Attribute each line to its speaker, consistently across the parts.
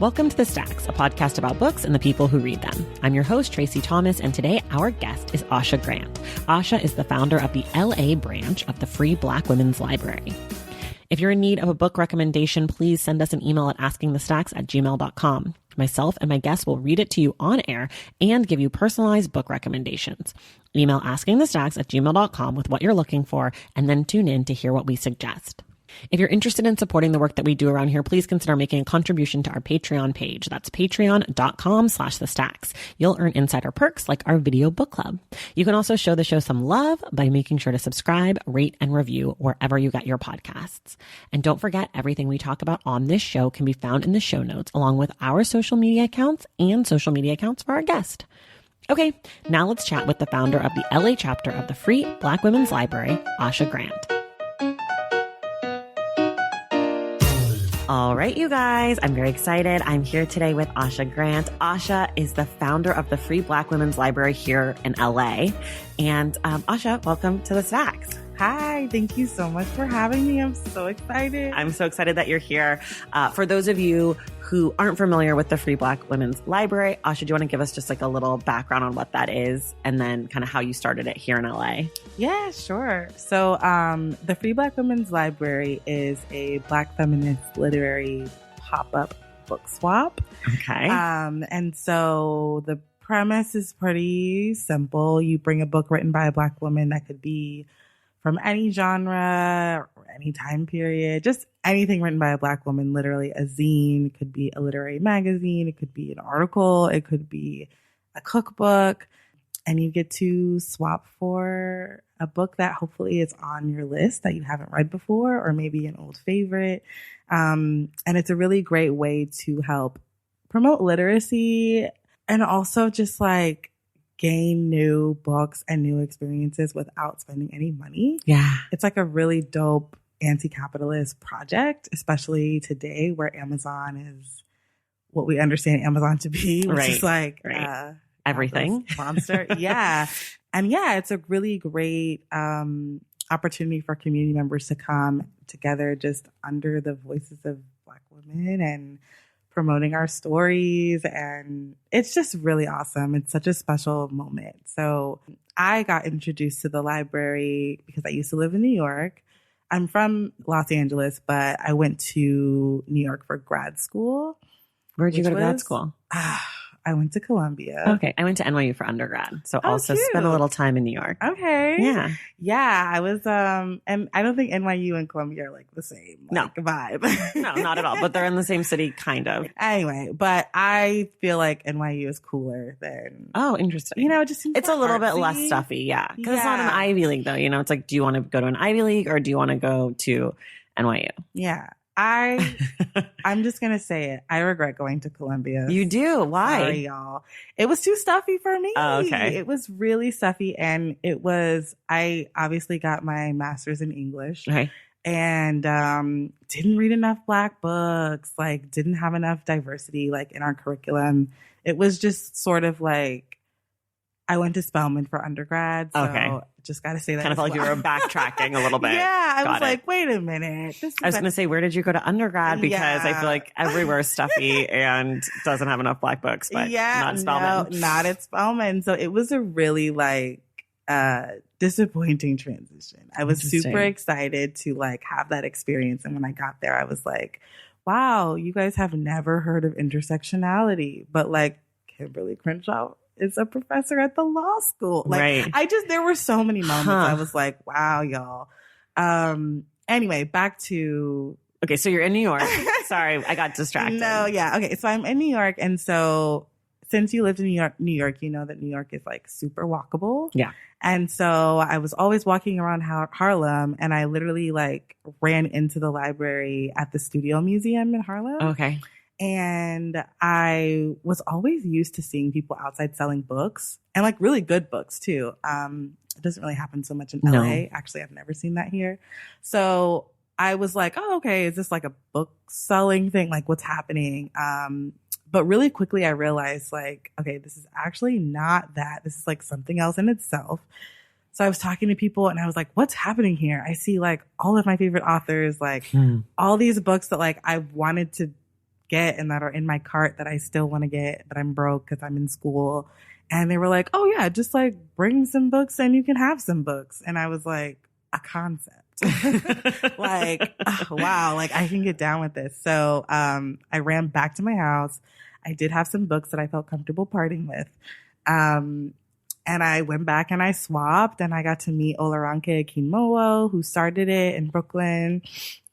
Speaker 1: Welcome to The Stacks, a podcast about books and the people who read them. I'm your host, Tracy Thomas, and today our guest is Asha Grant. Asha is the founder of the LA branch of the Free Black Women's Library. If you're in need of a book recommendation, please send us an email at askingthestacks@gmail.com. Myself and my guests will read it to you on air and give you personalized book recommendations. Email askingthestacks@gmail.com with what you're looking for, and then tune in to hear what we suggest. If you're interested in supporting the work that we do around here, please consider making a contribution to our Patreon page. That's patreon.com/thestacks. You'll earn insider perks like our video book club. You can also show the show some love by making sure to subscribe, rate, and review wherever you get your podcasts. And don't forget, everything we talk about on this show can be found in the show notes, along with our social media accounts and social media accounts for our guest. Okay, now let's chat with the founder of the LA chapter of the Free Black Women's Library, Asha Grant. All right, you guys, I'm very excited. I'm here today with Asha Grant. Asha is the founder of the Free Black Women's Library here in LA. And Asha, welcome to The Stacks.
Speaker 2: Hi, thank you so much for having me. I'm so excited.
Speaker 1: I'm so excited that you're here. For those of you who aren't familiar with the Free Black Women's Library, Asha, do you want to give us just like a little background on what that is and then kind of how you started it here in LA?
Speaker 2: Yeah, sure. So the Free Black Women's Library is a Black feminist literary pop-up book swap.
Speaker 1: Okay.
Speaker 2: And so the premise is pretty simple. You bring a book written by a Black woman that could be from any genre or any time period, just anything written by a Black woman, literally a zine. It could be a literary magazine. It could be an article. It could be a cookbook. And you get to swap for a book that hopefully is on your list that you haven't read before, or maybe an old favorite. And it's a really great way to help promote literacy and also just like gain new books and new experiences without spending any money.
Speaker 1: Yeah.
Speaker 2: It's like a really dope anti-capitalist project, especially today where Amazon is what we understand Amazon to be, which is like
Speaker 1: everything.
Speaker 2: Monster. Yeah. And yeah, it's a really great opportunity for community members to come together just under the voices of Black women and promoting our stories. And it's just really awesome. It's such a special moment. So I got introduced to the library because I used to live in New York. I'm from Los Angeles, but I went to New York for grad school.
Speaker 1: Where'd you go to grad school?
Speaker 2: I went to Columbia.
Speaker 1: Okay. I went to NYU for undergrad. So also
Speaker 2: cute.
Speaker 1: spent a little time in New York.
Speaker 2: Okay.
Speaker 1: Yeah.
Speaker 2: Yeah. I was, and I don't think NYU and Columbia are like the same vibe.
Speaker 1: No, not at all. But they're in the same city, kind of.
Speaker 2: Anyway, but I feel like NYU is cooler than.
Speaker 1: Oh, interesting.
Speaker 2: You know, it just seems
Speaker 1: it's a little bit less stuffy. Yeah. Because it's not an Ivy League though. You know, it's like, do you want to go to an Ivy League or do you want to go to NYU?
Speaker 2: Yeah. I'm just going to say it. I regret going to Columbia.
Speaker 1: You do? Why?
Speaker 2: Sorry, y'all. It was too stuffy for me.
Speaker 1: Oh, okay.
Speaker 2: It was really stuffy. And I obviously got my master's in English.
Speaker 1: Okay.
Speaker 2: And didn't read enough Black books, like didn't have enough diversity like in our curriculum. It was just sort of like, I went to Spelman for undergrad. So
Speaker 1: okay.
Speaker 2: Just got to say that.
Speaker 1: Kind of felt like you were backtracking a little bit.
Speaker 2: Yeah. I was like, wait a minute.
Speaker 1: I was going to say, where did you go to undergrad? Because I feel like everywhere is stuffy and doesn't have enough Black books, but not Spelman.
Speaker 2: No, not at Spelman. So it was a really like disappointing transition. I was super excited to like have that experience. And when I got there, I was like, wow, you guys have never heard of intersectionality, but like Kimberly Crenshaw is a professor at the law school. Like there were so many moments I was like, wow, y'all. Anyway, back to.
Speaker 1: Okay. So you're in New York. Sorry, I got distracted.
Speaker 2: No. Yeah. Okay. So I'm in New York. And so since you lived in New York, you know that New York is like super walkable.
Speaker 1: Yeah.
Speaker 2: And so I was always walking around Harlem and I literally like ran into the library at the Studio Museum in Harlem.
Speaker 1: Okay.
Speaker 2: And I was always used to seeing people outside selling books and like really good books too. It doesn't really happen so much in LA. Actually, I've never seen that here. So I was like, oh, okay, is this like a book selling thing? Like what's happening? But really quickly I realized like, okay, this is actually not that. This is like something else in itself. So I was talking to people and I was like, what's happening here? I see like all of my favorite authors, like all these books that like I wanted to get and that are in my cart that I still want to get, but I'm broke because I'm in school. And they were like, oh yeah, just like bring some books and you can have some books. And I was like, a concept. Like, oh, wow, like I can get down with this. So I ran back to my house. I did have some books that I felt comfortable parting with. And I went back and I swapped and I got to meet Olaranke Akinmowo, who started it in Brooklyn.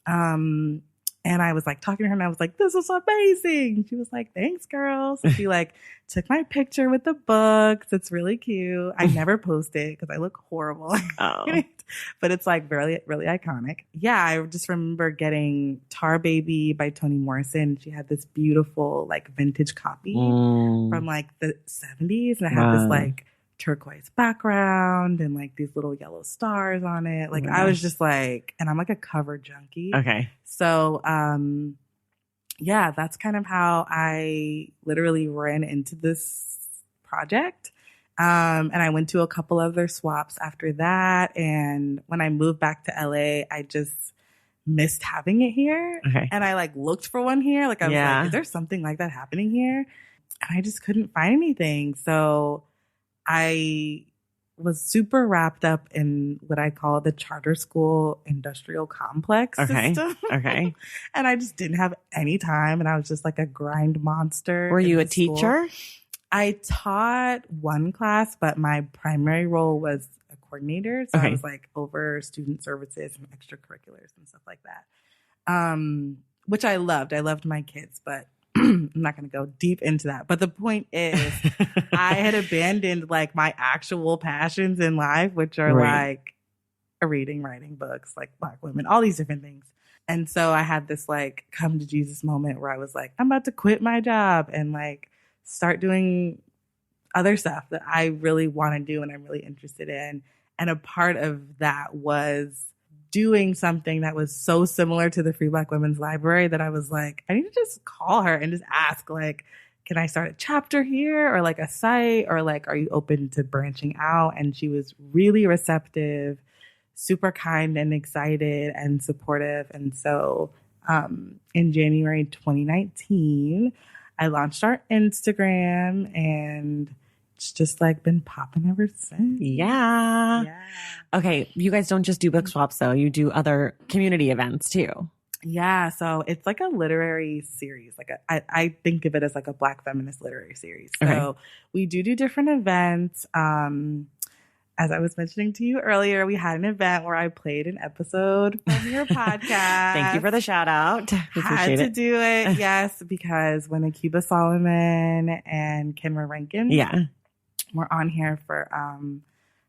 Speaker 2: And I was like talking to her and I was like, this is amazing. She was like, thanks, girl. So she like took my picture with the books. It's really cute. I never post it because I look horrible.
Speaker 1: Oh.
Speaker 2: But it's like really, really iconic. Yeah, I just remember getting Tar Baby by Toni Morrison. She had this beautiful like vintage copy from like the 70s. And it had this like turquoise background and like these little yellow stars on it. Like I was just like, and I'm like a cover junkie.
Speaker 1: Okay.
Speaker 2: So, yeah, that's kind of how I literally ran into this project. And I went to a couple other swaps after that. And when I moved back to LA, I just missed having it here.
Speaker 1: Okay.
Speaker 2: And I like looked for one here. Like I was like, is there something like that happening here? And I just couldn't find anything. So I was super wrapped up in what I call the charter school industrial complex system.
Speaker 1: Okay.
Speaker 2: And I just didn't have any time. And I was just like a grind monster.
Speaker 1: Were you a teacher?
Speaker 2: I taught one class, but my primary role was a coordinator. So I was like over student services and extracurriculars and stuff like that. Which I loved. I loved my kids, but I'm not going to go deep into that. But the point is I had abandoned like my actual passions in life, which are like reading, writing books, like Black women, all these different things. And so I had this like come to Jesus moment where I was like, I'm about to quit my job and like start doing other stuff that I really want to do and I'm really interested in. And a part of that was doing something that was so similar to the Free Black Women's Library that I was like, I need to just call her and just ask, like, can I start a chapter here or like a site or like, are you open to branching out? And she was really receptive, super kind and excited and supportive. And so in January 2019, I launched our Instagram and it's just like been popping ever since.
Speaker 1: Yeah. Okay. You guys don't just do book swaps though. You do other community events too.
Speaker 2: Yeah. So it's like a literary series. Like I think of it as like a Black feminist literary series. So we do different events. As I was mentioning to you earlier, we had an event where I played an episode from your podcast.
Speaker 1: Thank you for the shout out.
Speaker 2: Had to do it. Yes. Because when Akiba Solomon and Kenra Rankin were on here for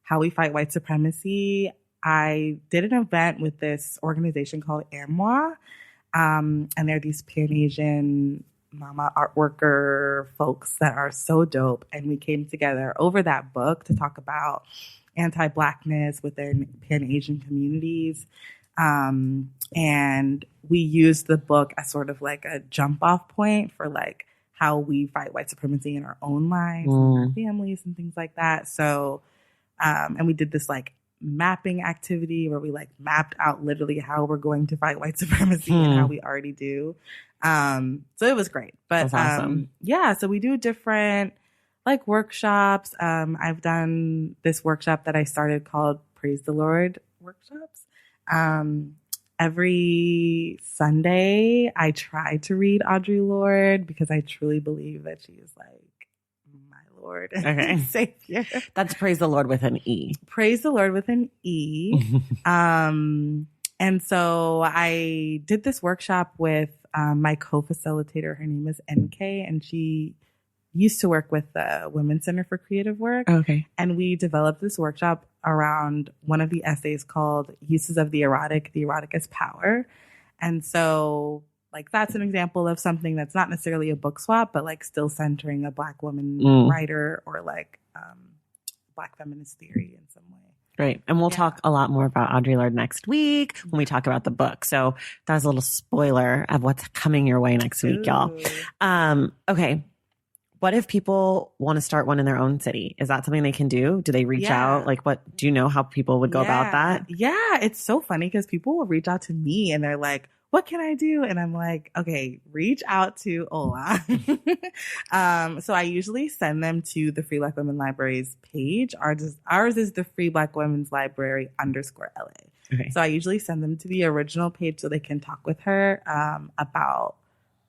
Speaker 2: How We Fight White Supremacy, I did an event with this organization called AMWA. And they're these Pan-Asian mama art worker folks that are so dope. And we came together over that book to talk about anti-Blackness within Pan-Asian communities. And we used the book as sort of like a jump off point for like how we fight white supremacy in our own lives and our families and things like that. So, and we did this like mapping activity where we like mapped out literally how we're going to fight white supremacy and how we already do. So it was great, but,
Speaker 1: awesome.
Speaker 2: Yeah, so we do different like workshops. I've done this workshop that I started called Praise the Lord workshops. Every Sunday I try to read Audre Lorde because I truly believe that she is like my Lord and Savior.
Speaker 1: That's Praise the Lord with an E.
Speaker 2: Praise the Lord with an E. And so I did this workshop with my co-facilitator. Her name is NK, and she used to work with the Women's Center for Creative Work.
Speaker 1: Okay.
Speaker 2: And we developed this workshop around one of the essays called Uses of the Erotic as Power. And so like that's an example of something that's not necessarily a book swap, but like still centering a Black woman writer or like Black feminist theory in some way.
Speaker 1: Great. And we'll talk a lot more about Audre Lorde next week when we talk about the book. So that was a little spoiler of what's coming your way next week, y'all. Okay. What if people want to start one in their own city? Is that something they can do? Do they reach out? Like what, do you know how people would go about that?
Speaker 2: Yeah. It's so funny because people will reach out to me and they're like, what can I do? And I'm like, okay, reach out to Ola. So I usually send them to the Free Black Women Library's page. Ours is the Free Black Women's Library _LA.
Speaker 1: Okay.
Speaker 2: So I usually send them to the original page so they can talk with her about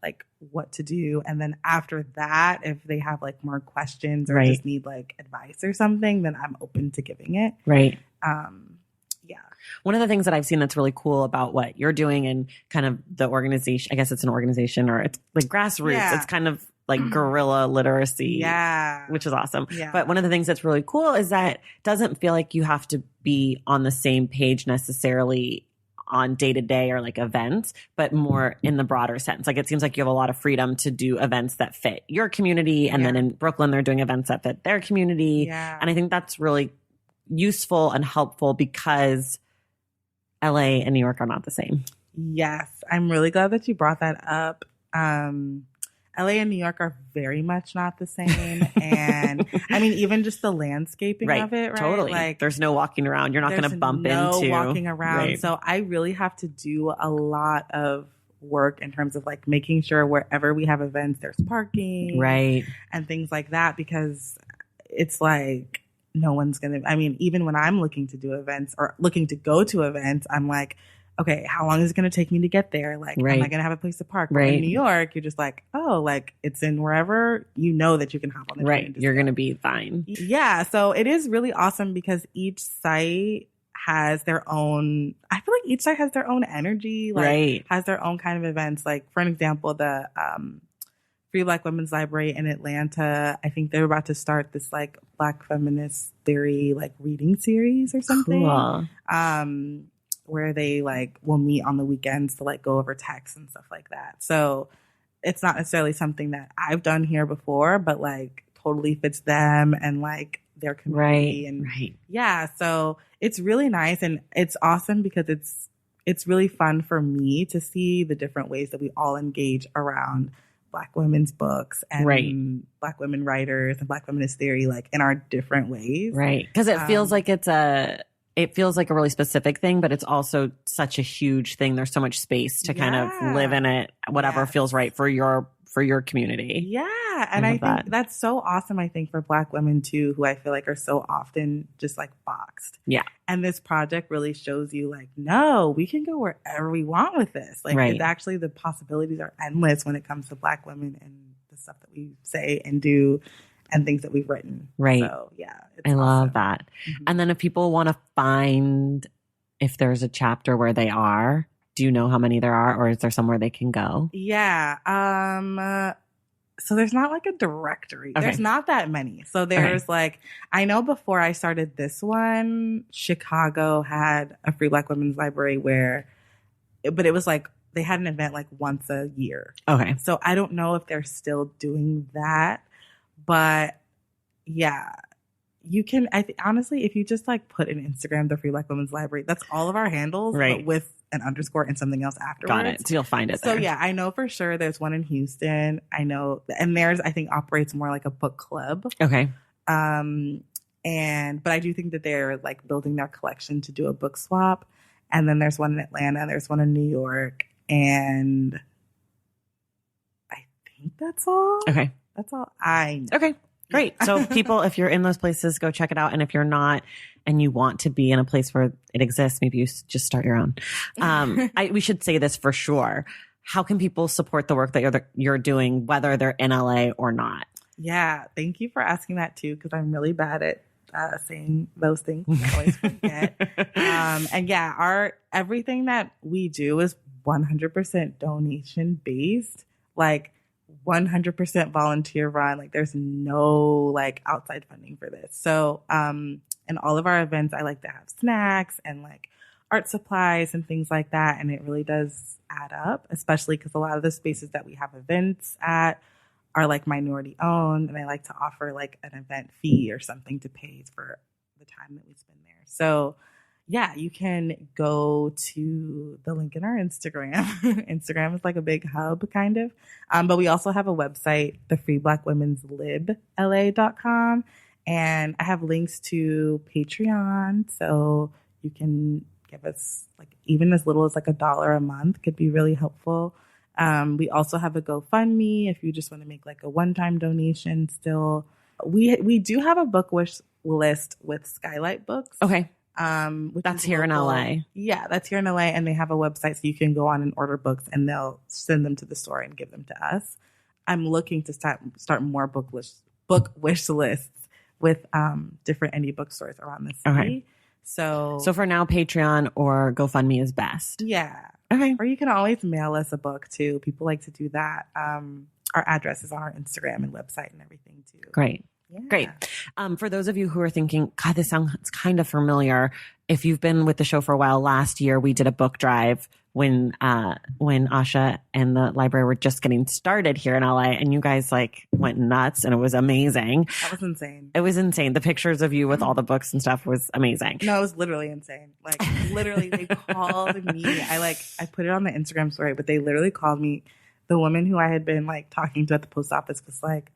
Speaker 2: like what to do. And then after that, if they have like more questions or just need like advice or something, then I'm open to giving it.
Speaker 1: Right.
Speaker 2: Yeah.
Speaker 1: One of the things that I've seen that's really cool about what you're doing and kind of the organization, I guess it's an organization or it's like grassroots. Yeah. It's kind of like guerrilla literacy, which is awesome. Yeah. But one of the things that's really cool is that it doesn't feel like you have to be on the same page necessarily on day to day or like events, but more in the broader sense. Like it seems like you have a lot of freedom to do events that fit your community. And then in Brooklyn, they're doing events that fit their community. Yeah. And I think that's really useful and helpful because LA and New York are not the same.
Speaker 2: Yes. I'm really glad that you brought that up. LA and New York are very much not the same. And I mean, even just the landscaping of it, right?
Speaker 1: Totally. Like there's no walking around. You're not going to bump into.
Speaker 2: No walking around. Right. So I really have to do a lot of work in terms of like making sure wherever we have events, there's parking.
Speaker 1: Right.
Speaker 2: And things like that, because it's like no one's going to, I mean, even when I'm looking to do events or looking to go to events, I'm like, okay, how long is it going to take me to get there? Like, am I going to have a place to park? Right. In New York, you're just like, oh, like it's in wherever you know that you can hop on the train.
Speaker 1: Right. You're going to be fine.
Speaker 2: Yeah. So it is really awesome because each site has their own, I feel like each site has their own energy, like has their own kind of events. Like for an example, the Free Black Women's Library in Atlanta, I think they're about to start this like Black feminist theory, like reading series or something. Cool. Where they like will meet on the weekends to like go over text and stuff like that. So it's not necessarily something that I've done here before, but like totally fits them and like their community. And yeah, so it's really nice and it's awesome because it's really fun for me to see the different ways that we all engage around Black women's books and Black women writers and Black feminist theory, like in our different ways. Right.
Speaker 1: Because it feels like it feels like a really specific thing, but it's also such a huge thing. There's so much space to kind of live in it, whatever feels right for your community.
Speaker 2: Yeah. And I think that's so awesome, I think, for Black women too, who I feel like are so often just like boxed. Yeah. And this project really shows you like, no, we can go wherever we want with this. Like it's actually the possibilities are endless when it comes to Black women and the stuff that we say and do and things that we've written. Right. So, yeah.
Speaker 1: I love that. Mm-hmm. And then if people want to find if there's a chapter where they are, do you know how many there are or is there somewhere they can go?
Speaker 2: Yeah. So there's not like a directory. Okay. There's not that many. So there's like, I know before I started this one, Chicago had a Free Black Women's Library but it was like, they had an event like once a year. Okay. So I don't know if they're still doing that. But yeah, you can, honestly, if you just like put in Instagram, the Free Black Women's Library, that's all of our handles, but with an underscore and something else afterwards.
Speaker 1: Got it. So you'll find it there.
Speaker 2: So yeah, I know for sure there's one in Houston. I know, and theirs I think operates more like a book club. Okay. But I do think that they're like building their collection to do a book swap. And then there's one in Atlanta, there's one in New York, and I think that's all. Okay. That's all I know. Okay, great. So people, if you're in those places, go check it out. And if you're not and you want to be in a place where it exists, maybe you just start your own. We should say this for sure. How can people support the work that you're doing, whether they're in LA or not? Yeah, thank you for asking that too, because I'm really bad at saying those things. I always forget. And yeah, everything that we do is 100% donation based. Like 100% volunteer run. Like there's no like outside funding for this. So, in all of our events, I like to have snacks and like art supplies and things like that. And it really does add up, especially because a lot of the spaces that we have events at are like minority owned. And I like to offer like an event fee or something to pay for the time that we spend there. So yeah, you can go to the link in our Instagram. Instagram is like a big hub kind of. But we also have a website, the Free Black Women's Lib, LA.com. And I have links to Patreon. So you can give us like even as little as like $1 a month could be really helpful. We also have a GoFundMe if you just want to make like a one-time donation still. We do have a book wish list with Skylight Books.
Speaker 1: Okay.
Speaker 2: Which
Speaker 1: That's
Speaker 2: is
Speaker 1: here
Speaker 2: local.
Speaker 1: in LA.
Speaker 2: Yeah, that's here in LA. And they have a website so you can go on and order books and they'll send them to the store and give them to us. I'm looking to start more book wish lists with different indie bookstores around the city.
Speaker 1: Okay.
Speaker 2: So
Speaker 1: for now, Patreon or GoFundMe is best.
Speaker 2: Yeah.
Speaker 1: Okay.
Speaker 2: Or you can always mail us a book too. People like to do that. Our address is on our Instagram and website and everything too.
Speaker 1: Great.
Speaker 2: Yeah.
Speaker 1: Great. For those of you who are thinking, God, this sounds kind of familiar. If you've been with the show for a while, last year we did a book drive when Asha and the library were just getting started here in LA, and you guys like went nuts, and it was amazing.
Speaker 2: That was insane.
Speaker 1: It was insane. The pictures of you with all the books and stuff was amazing.
Speaker 2: No, it was literally insane. Like literally, they called me. I put it on the Instagram story, but they literally called me. The woman who I had been like talking to at the post office was like,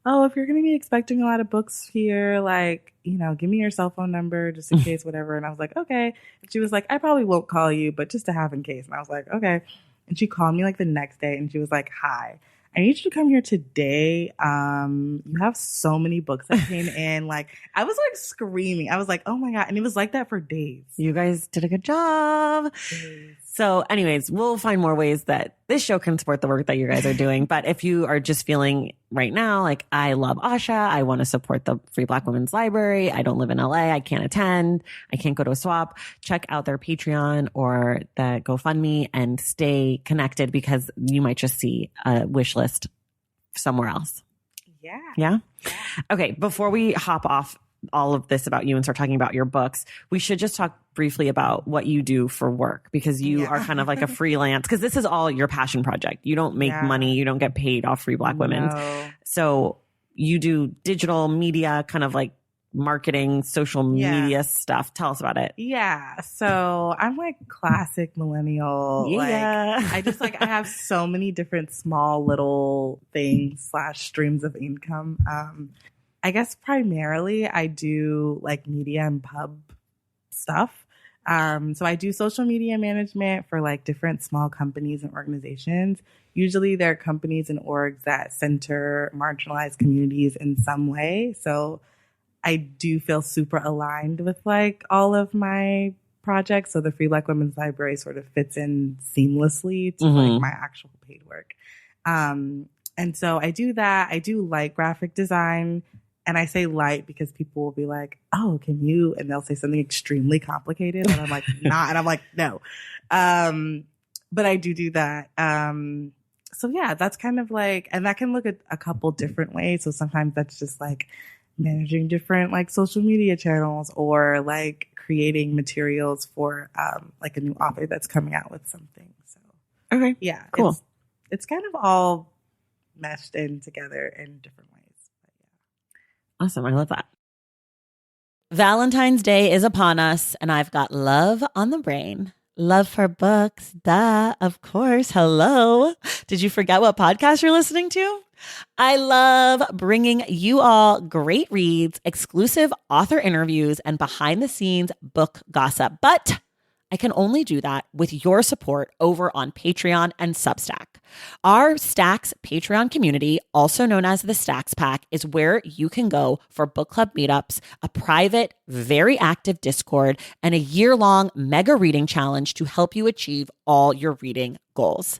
Speaker 2: "Oh, if you're going to be expecting a lot of books here, like, you know, give me your cell phone number just in case, whatever." And I was like, "Okay." And she was like, "I probably won't call you, but just to have in case." And I was like, "Okay." And she called me like the next day and she was like, "Hi, I need you to come here today. You have so many books that came in." Like, I was like screaming. I was like, "Oh my God." And it was like that for days.
Speaker 1: You guys did a good job. So anyways, we'll find more ways that this show can support the work that you guys are doing. But if you are just feeling right now, like, I love Asha, I want to support the Free Black Women's Library, I don't live in LA, I can't attend, I can't go to a swap, check out their Patreon or the GoFundMe and stay connected, because you might just see a wish list somewhere else.
Speaker 2: Yeah.
Speaker 1: Yeah? Okay. Before we hop off all of this about you and start talking about your books, we should just talk briefly about what you do for work, because you are kind of like a freelance, because this is all your passion project. You don't make money. You don't get paid off Free Black Women.
Speaker 2: No.
Speaker 1: So you do digital media, kind of like marketing, social media stuff. Tell us about it.
Speaker 2: Yeah. So I'm like classic millennial.
Speaker 1: Yeah.
Speaker 2: Like, I have so many different small little things / streams of income. I guess primarily I do like media and pub stuff. So I do social media management for like different small companies and organizations. Usually they're companies and orgs that center marginalized communities in some way. So I do feel super aligned with like all of my projects. So the Free Black Women's Library sort of fits in seamlessly to like my actual paid work. And so I do that. I do light graphic design. And I say light because people will be like, "Oh, can you?" And they'll say something extremely complicated. And I'm like, "Nah." And I'm like, "No." But I do that. So yeah, that's kind of like, and that can look at a couple different ways. So sometimes that's just like managing different like social media channels, or like creating materials for like a new author that's coming out with something. So
Speaker 1: okay,
Speaker 2: yeah,
Speaker 1: cool.
Speaker 2: It's kind of all meshed in together in different ways.
Speaker 1: Awesome. I love that. Valentine's Day is upon us, and I've got love on the brain. Love for books. Duh. Of course. Hello. Did you forget what podcast you're listening to? I love bringing you all great reads, exclusive author interviews, and behind the scenes book gossip. But I can only do that with your support over on Patreon and Substack. Our Stacks Patreon community, also known as the Stacks Pack, is where you can go for book club meetups, a private, very active Discord, and a year-long mega reading challenge to help you achieve all your reading goals.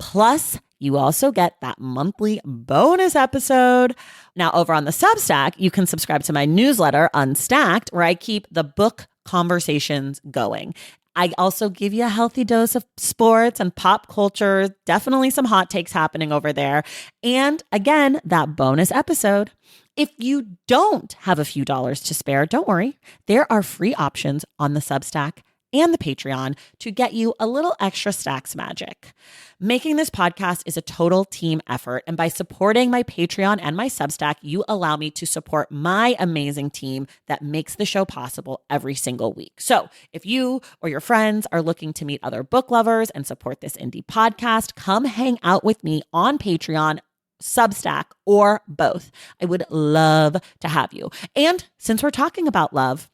Speaker 1: Plus, you also get that monthly bonus episode. Now, over on the Substack, you can subscribe to my newsletter, Unstacked, where I keep the book conversations going. I also give you a healthy dose of sports and pop culture, definitely some hot takes happening over there. And again, that bonus episode. If you don't have a few dollars to spare, don't worry. There are free options on the Substack and the Patreon to get you a little extra Stacks magic. Making this podcast is a total team effort, and by supporting my Patreon and my Substack, you allow me to support my amazing team that makes the show possible every single week. So if you or your friends are looking to meet other book lovers and support this indie podcast, come hang out with me on Patreon, Substack, or both. I would love to have you. And since we're talking about love,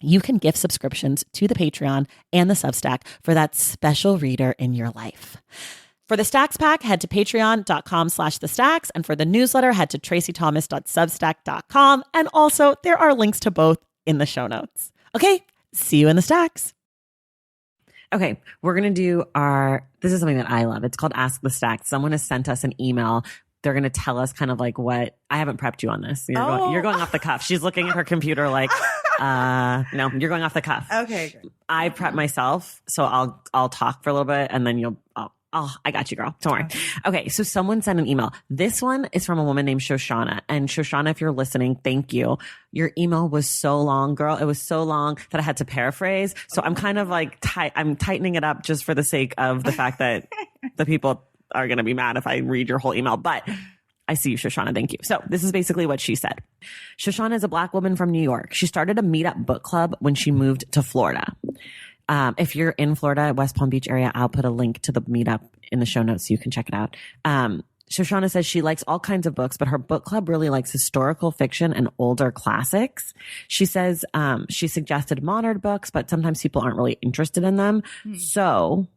Speaker 1: you can gift subscriptions to the Patreon and the Substack for that special reader in your life. For the Stacks Pack, head to patreon.com/thestacks. And for the newsletter, head to traceythomas.substack.com. And also, there are links to both in the show notes. Okay, see you in the Stacks. Okay, we're going to do this is something that I love. It's called Ask the Stacks. Someone has sent us an email. They're going to tell us kind of like what, I haven't prepped you on this. You're going off the cuff. She's looking at her computer like, no, you're going off the cuff.
Speaker 2: Okay, good.
Speaker 1: I prep myself, so I'll talk for a little bit and then I got you, girl. Don't worry. Okay, so someone sent an email. This one is from a woman named Shoshana. And Shoshana, if you're listening, thank you. Your email was so long, girl. It was so long that I had to paraphrase. So I'm kind of like, I'm tightening it up just for the sake of the fact that the people are going to be mad if I read your whole email. But I see you, Shoshana. Thank you. So this is basically what she said. Shoshana is a Black woman from New York. She started a meetup book club when she moved to Florida. If you're in Florida, West Palm Beach area, I'll put a link to the meetup in the show notes so you can check it out. Shoshana says she likes all kinds of books, but her book club really likes historical fiction and older classics. She says she suggested modern books, but sometimes people aren't really interested in them. So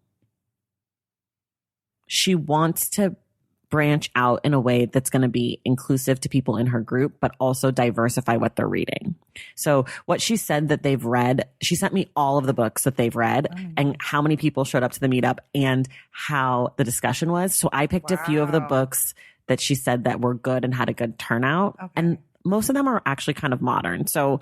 Speaker 1: she wants to branch out in a way that's going to be inclusive to people in her group, but also diversify what they're reading. So what she said that they've read, she sent me all of the books that they've read and how many people showed up to the meetup and how the discussion was. So I picked a few of the books that she said that were good and had a good turnout. Okay. And most of them are actually kind of modern. So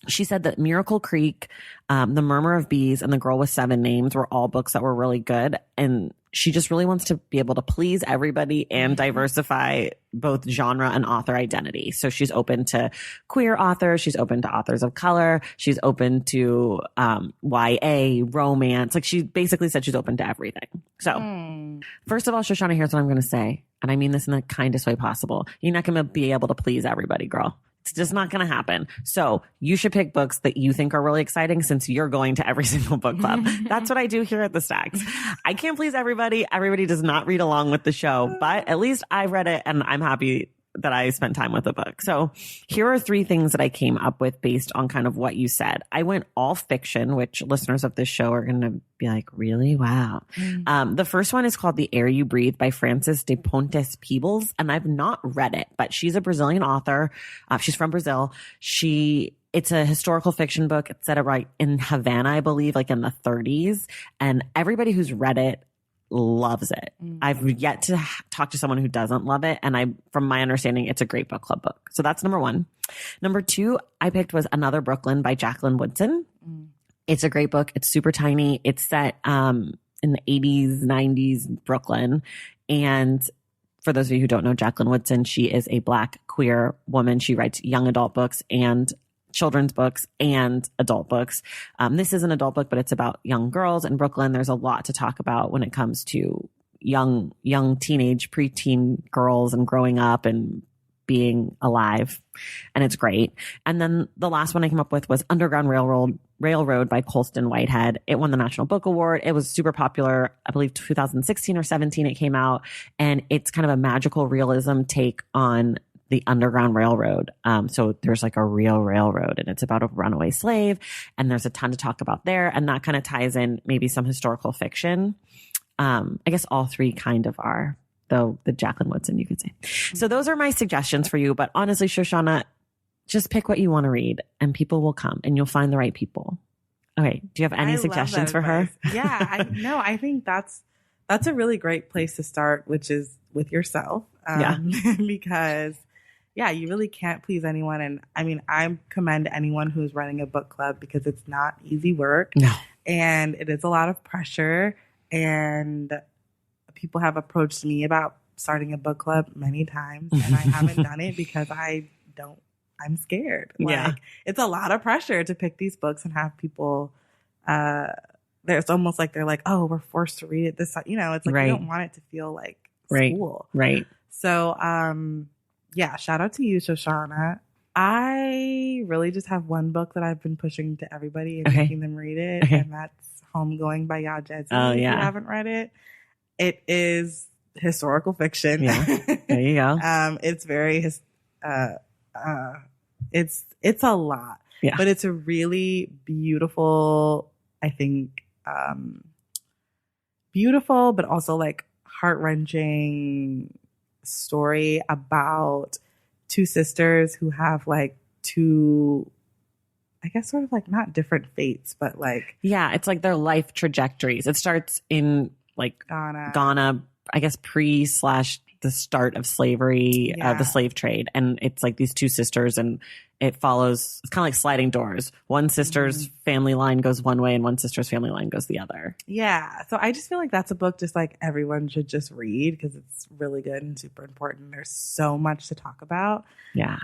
Speaker 1: she said that Miracle Creek, The Murmur of Bees, and The Girl with Seven Names were all books that were really good. And she just really wants to be able to please everybody and diversify both genre and author identity. So she's open to queer authors. She's open to authors of color. She's open to YA, romance. Like she basically said she's open to everything. So first of all, Shoshana, here's what I'm going to say. And I mean this in the kindest way possible. You're not going to be able to please everybody, girl. It's just not going to happen. So you should pick books that you think are really exciting since you're going to every single book club. That's what I do here at the Stacks. I can't please everybody. Everybody does not read along with the show, but at least I read it and I'm happy that I spent time with the book. So here are 3 things that I came up with based on kind of what you said. I went all fiction, which listeners of this show are going to be like, really? Wow. The first one is called The Air You Breathe by Frances de Pontes Peebles. And I've not read it, but she's a Brazilian author. She's from Brazil. It's a historical fiction book. It's set right in Havana, I believe, like in the 30s. And everybody who's read it loves it. I've yet to talk to someone who doesn't love it. And from my understanding, it's a great book club book. So that's number 1. Number 2, I picked was Another Brooklyn by Jacqueline Woodson. It's a great book. It's super tiny. It's set in the 80s, 90s Brooklyn. And for those of you who don't know Jacqueline Woodson, she is a Black queer woman. She writes young adult books and children's books and adult books. This is an adult book, but it's about young girls in Brooklyn. There's a lot to talk about when it comes to young teenage, preteen girls and growing up and being alive. And it's great. And then the last one I came up with was Underground Railroad by Colston Whitehead. It won the National Book Award. It was super popular. I believe 2016 or 17 it came out. And it's kind of a magical realism take on the Underground Railroad. So there's like a real railroad and it's about a runaway slave and there's a ton to talk about there. And that kind of ties in maybe some historical fiction. I guess all 3 kind of are, though the Jacqueline Woodson, you could say. So those are my suggestions for you. But honestly, Shoshana, just pick what you want to read and people will come and you'll find the right people. Okay. Do you have any suggestions for her?
Speaker 2: Yeah, I think that's a really great place to start, which is with yourself. Because you really can't please anyone. And I mean, I commend anyone who's running a book club because it's not easy work.
Speaker 1: No.
Speaker 2: And it is a lot of pressure. And people have approached me about starting a book club many times. And I haven't done it because I'm scared. It's a lot of pressure to pick these books and have people, there's almost like they're like, oh, we're forced to read it this time. It's like, you don't want it to feel like school.
Speaker 1: Right.
Speaker 2: So, shout out to you, Shoshana. I really just have one book that I've been pushing to everybody and making them read it, and that's Homegoing by Yaa Gyasi.
Speaker 1: Oh, yeah.
Speaker 2: If you haven't read it, it is historical fiction.
Speaker 1: Yeah, there you go.
Speaker 2: It's very, it's a lot.
Speaker 1: Yeah.
Speaker 2: But it's a really beautiful, I think, beautiful, but also like heart-wrenching story about two sisters who have like two, I guess, sort of like not different fates, but like.
Speaker 1: Yeah, it's like their life trajectories. It starts in like Ghana, I guess the start of slavery, the slave trade. And it's like these two sisters, and it follows, it's kind of like sliding doors. One sister's family line goes one way and one sister's family line goes the other.
Speaker 2: Yeah. So I just feel like that's a book just like everyone should just read because it's really good and super important. There's so much to talk about.
Speaker 1: Yeah.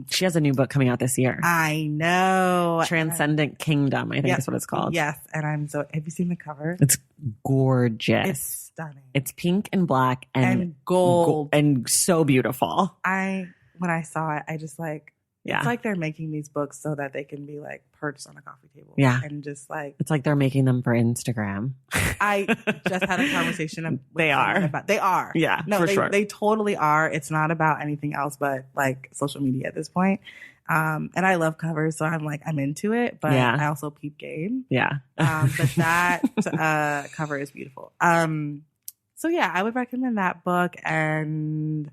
Speaker 1: She has a new book coming out this year.
Speaker 2: I know.
Speaker 1: Transcendent Kingdom, I think is what it's called.
Speaker 2: Yes. And have you seen the cover?
Speaker 1: It's gorgeous.
Speaker 2: It's stunning.
Speaker 1: It's pink and black
Speaker 2: and gold.
Speaker 1: And so beautiful.
Speaker 2: When I saw it, I just like, it's like they're making these books so that they can be like perched on a coffee table.
Speaker 1: Yeah.
Speaker 2: And just like.
Speaker 1: It's like they're making them for Instagram.
Speaker 2: I just had a conversation.
Speaker 1: They are.
Speaker 2: They are.
Speaker 1: Yeah,
Speaker 2: no,
Speaker 1: for sure.
Speaker 2: They totally are. It's not about anything else but like social media at this point. And I love covers, so I'm into it, but I also peep game.
Speaker 1: Yeah.
Speaker 2: But that cover is beautiful. So yeah, I would recommend that book, and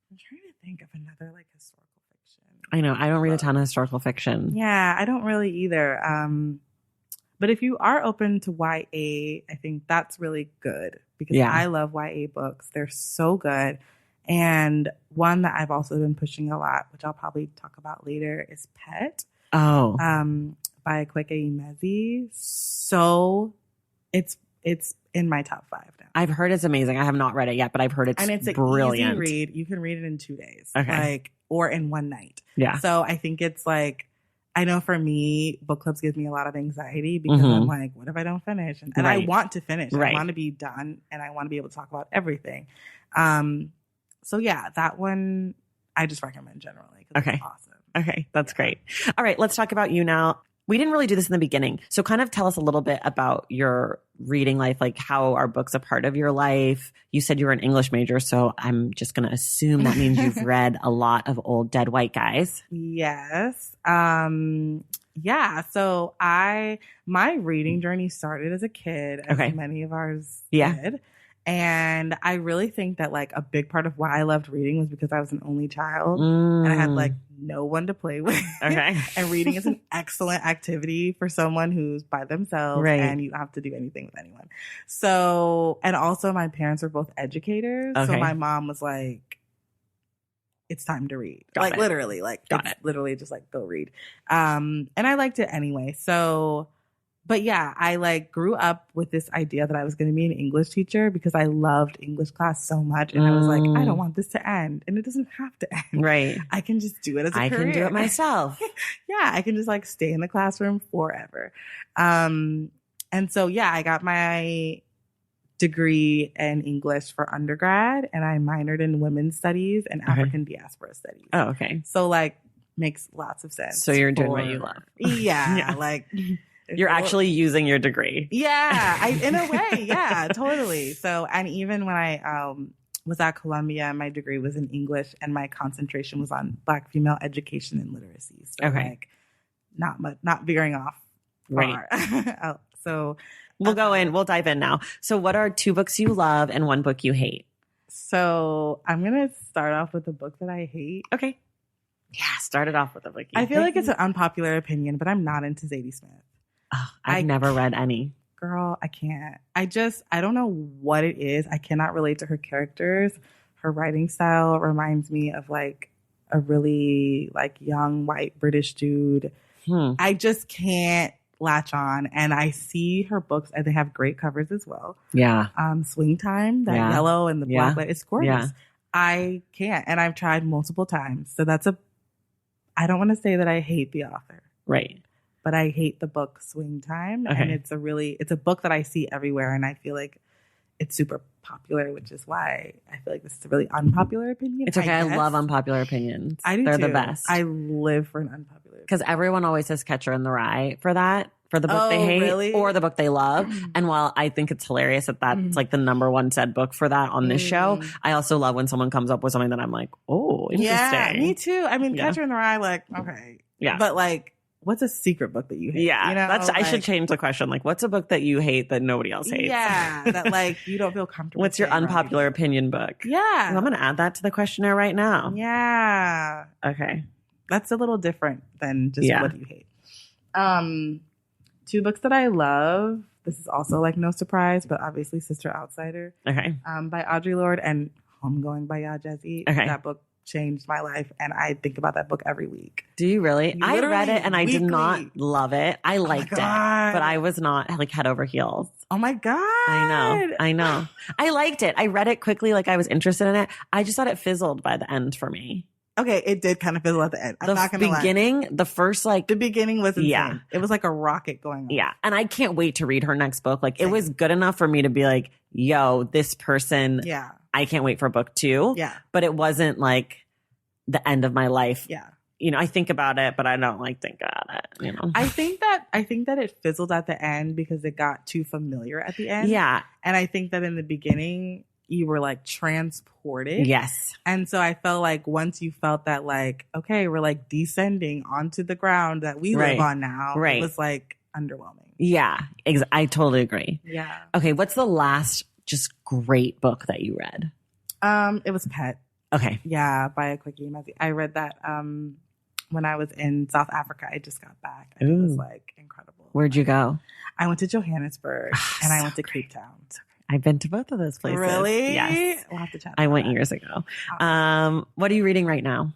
Speaker 2: I'm trying to think of another like historical fiction.
Speaker 1: I know. I don't read a ton of historical fiction.
Speaker 2: Yeah, I don't really either. But if you are open to YA, I think that's really good because I love YA books. They're so good. And one that I've also been pushing a lot, which I'll probably talk about later, is Pet.
Speaker 1: Oh.
Speaker 2: By Kweke Imezi. So it's in my top 5 now.
Speaker 1: I've heard it's amazing. I have not read it yet, but I've heard it's brilliant.
Speaker 2: An easy read. You can read it in 2 days.
Speaker 1: Okay.
Speaker 2: Or in one night.
Speaker 1: Yeah.
Speaker 2: So I think it's like, I know for me, book clubs gives me a lot of anxiety because I'm like, what if I don't finish? And I want to finish. I want to be done, and I want to be able to talk about everything. So yeah, that one I just recommend generally because it's awesome.
Speaker 1: Okay, that's great. All right, let's talk about you now. We didn't really do this in the beginning. So kind of tell us a little bit about your reading life, like how are books a part of your life? You said you were an English major, so I'm just going to assume that means you've read a lot of old dead white guys.
Speaker 2: Yes. Yeah. So my reading journey started as a kid, as many of ours did. And I really think that like a big part of why I loved reading was because I was an only child and I had like no one to play with.
Speaker 1: Okay.
Speaker 2: And reading is an excellent activity for someone who's by themselves and you don't have to do anything with anyone. So, and also my parents were both educators. So my mom was like, it's time to read. Literally, literally just like go read. And I liked it anyway. So, but yeah, I like grew up with this idea that I was going to be an English teacher because I loved English class so much. And I was like, I don't want this to end. And it doesn't have to end.
Speaker 1: Right.
Speaker 2: I can just do it as a career.
Speaker 1: I can do it myself.
Speaker 2: Yeah. I can just like stay in the classroom forever. And so, yeah, I got my degree in English for undergrad and I minored in women's studies and African diaspora studies.
Speaker 1: Oh, okay.
Speaker 2: So like makes lots of sense.
Speaker 1: So you're doing what you love.
Speaker 2: Yeah. Like
Speaker 1: you're actually using your degree.
Speaker 2: Yeah. In a way. Yeah, totally. So, and even when I was at Columbia, my degree was in English and my concentration was on Black female education and literacy. So like not veering off far.
Speaker 1: Right.
Speaker 2: So
Speaker 1: we'll dive in now. So what are 2 books you love and 1 book you hate?
Speaker 2: So I'm going to start off with a book that I hate.
Speaker 1: Okay. Yeah, start it off with a book you hate.
Speaker 2: I feel like it's an unpopular opinion, but I'm not into Zadie Smith.
Speaker 1: Oh, I've never read any.
Speaker 2: Girl, I can't. I don't know what it is. I cannot relate to her characters. Her writing style reminds me of like a really like young white British dude. I just can't latch on. And I see her books and they have great covers as well.
Speaker 1: Yeah.
Speaker 2: Swing Time, that yellow and the black light. It's gorgeous.
Speaker 1: Yeah.
Speaker 2: I can't. And I've tried multiple times. So I don't want to say that I hate the author.
Speaker 1: Right.
Speaker 2: But I hate the book Swing Time.
Speaker 1: Okay.
Speaker 2: And it's a book that I see everywhere. And I feel like it's super popular, which is why I feel like this is a really unpopular opinion.
Speaker 1: It's okay. I love unpopular opinions.
Speaker 2: I do
Speaker 1: They're
Speaker 2: too.
Speaker 1: the best.
Speaker 2: I live for an unpopular opinion.
Speaker 1: Because everyone always says Catcher in the Rye for that. For the book they hate or the book they love. And while I think it's hilarious that that's like the number 1 said book for that on this show, I also love when someone comes up with something that I'm like, oh, interesting.
Speaker 2: Yeah, me too. I mean, Catcher in the Rye, like, okay.
Speaker 1: Yeah.
Speaker 2: But like, what's a secret book that you hate?
Speaker 1: Yeah.
Speaker 2: You know,
Speaker 1: I should change the question. Like, what's a book that you hate that nobody else hates?
Speaker 2: Yeah. That like you don't feel comfortable.
Speaker 1: What's your unpopular opinion book?
Speaker 2: Yeah.
Speaker 1: Well, I'm going to add that to the questionnaire right now.
Speaker 2: Yeah.
Speaker 1: Okay.
Speaker 2: That's a little different than just what you hate. 2 books that I love. This is also like no surprise, but obviously Sister Outsider.
Speaker 1: Okay.
Speaker 2: By Audre Lorde and Homegoing by Ya Jesse.
Speaker 1: Okay.
Speaker 2: That book changed my life, and I think about that book every week.
Speaker 1: Do you really?
Speaker 2: Literally
Speaker 1: I read it and I did not
Speaker 2: weekly.
Speaker 1: love it. I liked it, but I was not like head over heels.
Speaker 2: Oh my God.
Speaker 1: I know. I liked it. I read it quickly, like I was interested in it. I just thought it fizzled by the end for me.
Speaker 2: Okay, it did kind of fizzle at the end. I'm not gonna lie.
Speaker 1: The beginning
Speaker 2: was insane.
Speaker 1: Yeah.
Speaker 2: It was like a rocket going on.
Speaker 1: Yeah. And I can't wait to read her next book. Like, it was good enough for me to be like, yo, this person, I can't wait for book 2.
Speaker 2: Yeah.
Speaker 1: But it wasn't like the end of my life.
Speaker 2: Yeah.
Speaker 1: You know, I think about it, but I don't like think about it, you know.
Speaker 2: I think that it fizzled at the end because it got too familiar at the end.
Speaker 1: Yeah.
Speaker 2: And I think that in the beginning, you were like transported.
Speaker 1: Yes.
Speaker 2: And so I felt like once you felt that like, okay, we're like descending onto the ground that we live on now.
Speaker 1: Right.
Speaker 2: It was like underwhelming.
Speaker 1: Yeah. I totally agree.
Speaker 2: Yeah.
Speaker 1: Okay. What's the last just great book that you read?
Speaker 2: It was Pet.
Speaker 1: Okay.
Speaker 2: Yeah. By a Quickie Mezzi. I read that when I was in South Africa. I just got back. And it was like incredible.
Speaker 1: Where'd you go?
Speaker 2: I went to Johannesburg and I went to Cape Town.
Speaker 1: I've been to both of those places.
Speaker 2: Really?
Speaker 1: Yes.
Speaker 2: We'll have to chat.
Speaker 1: I went years ago. What are you reading right now?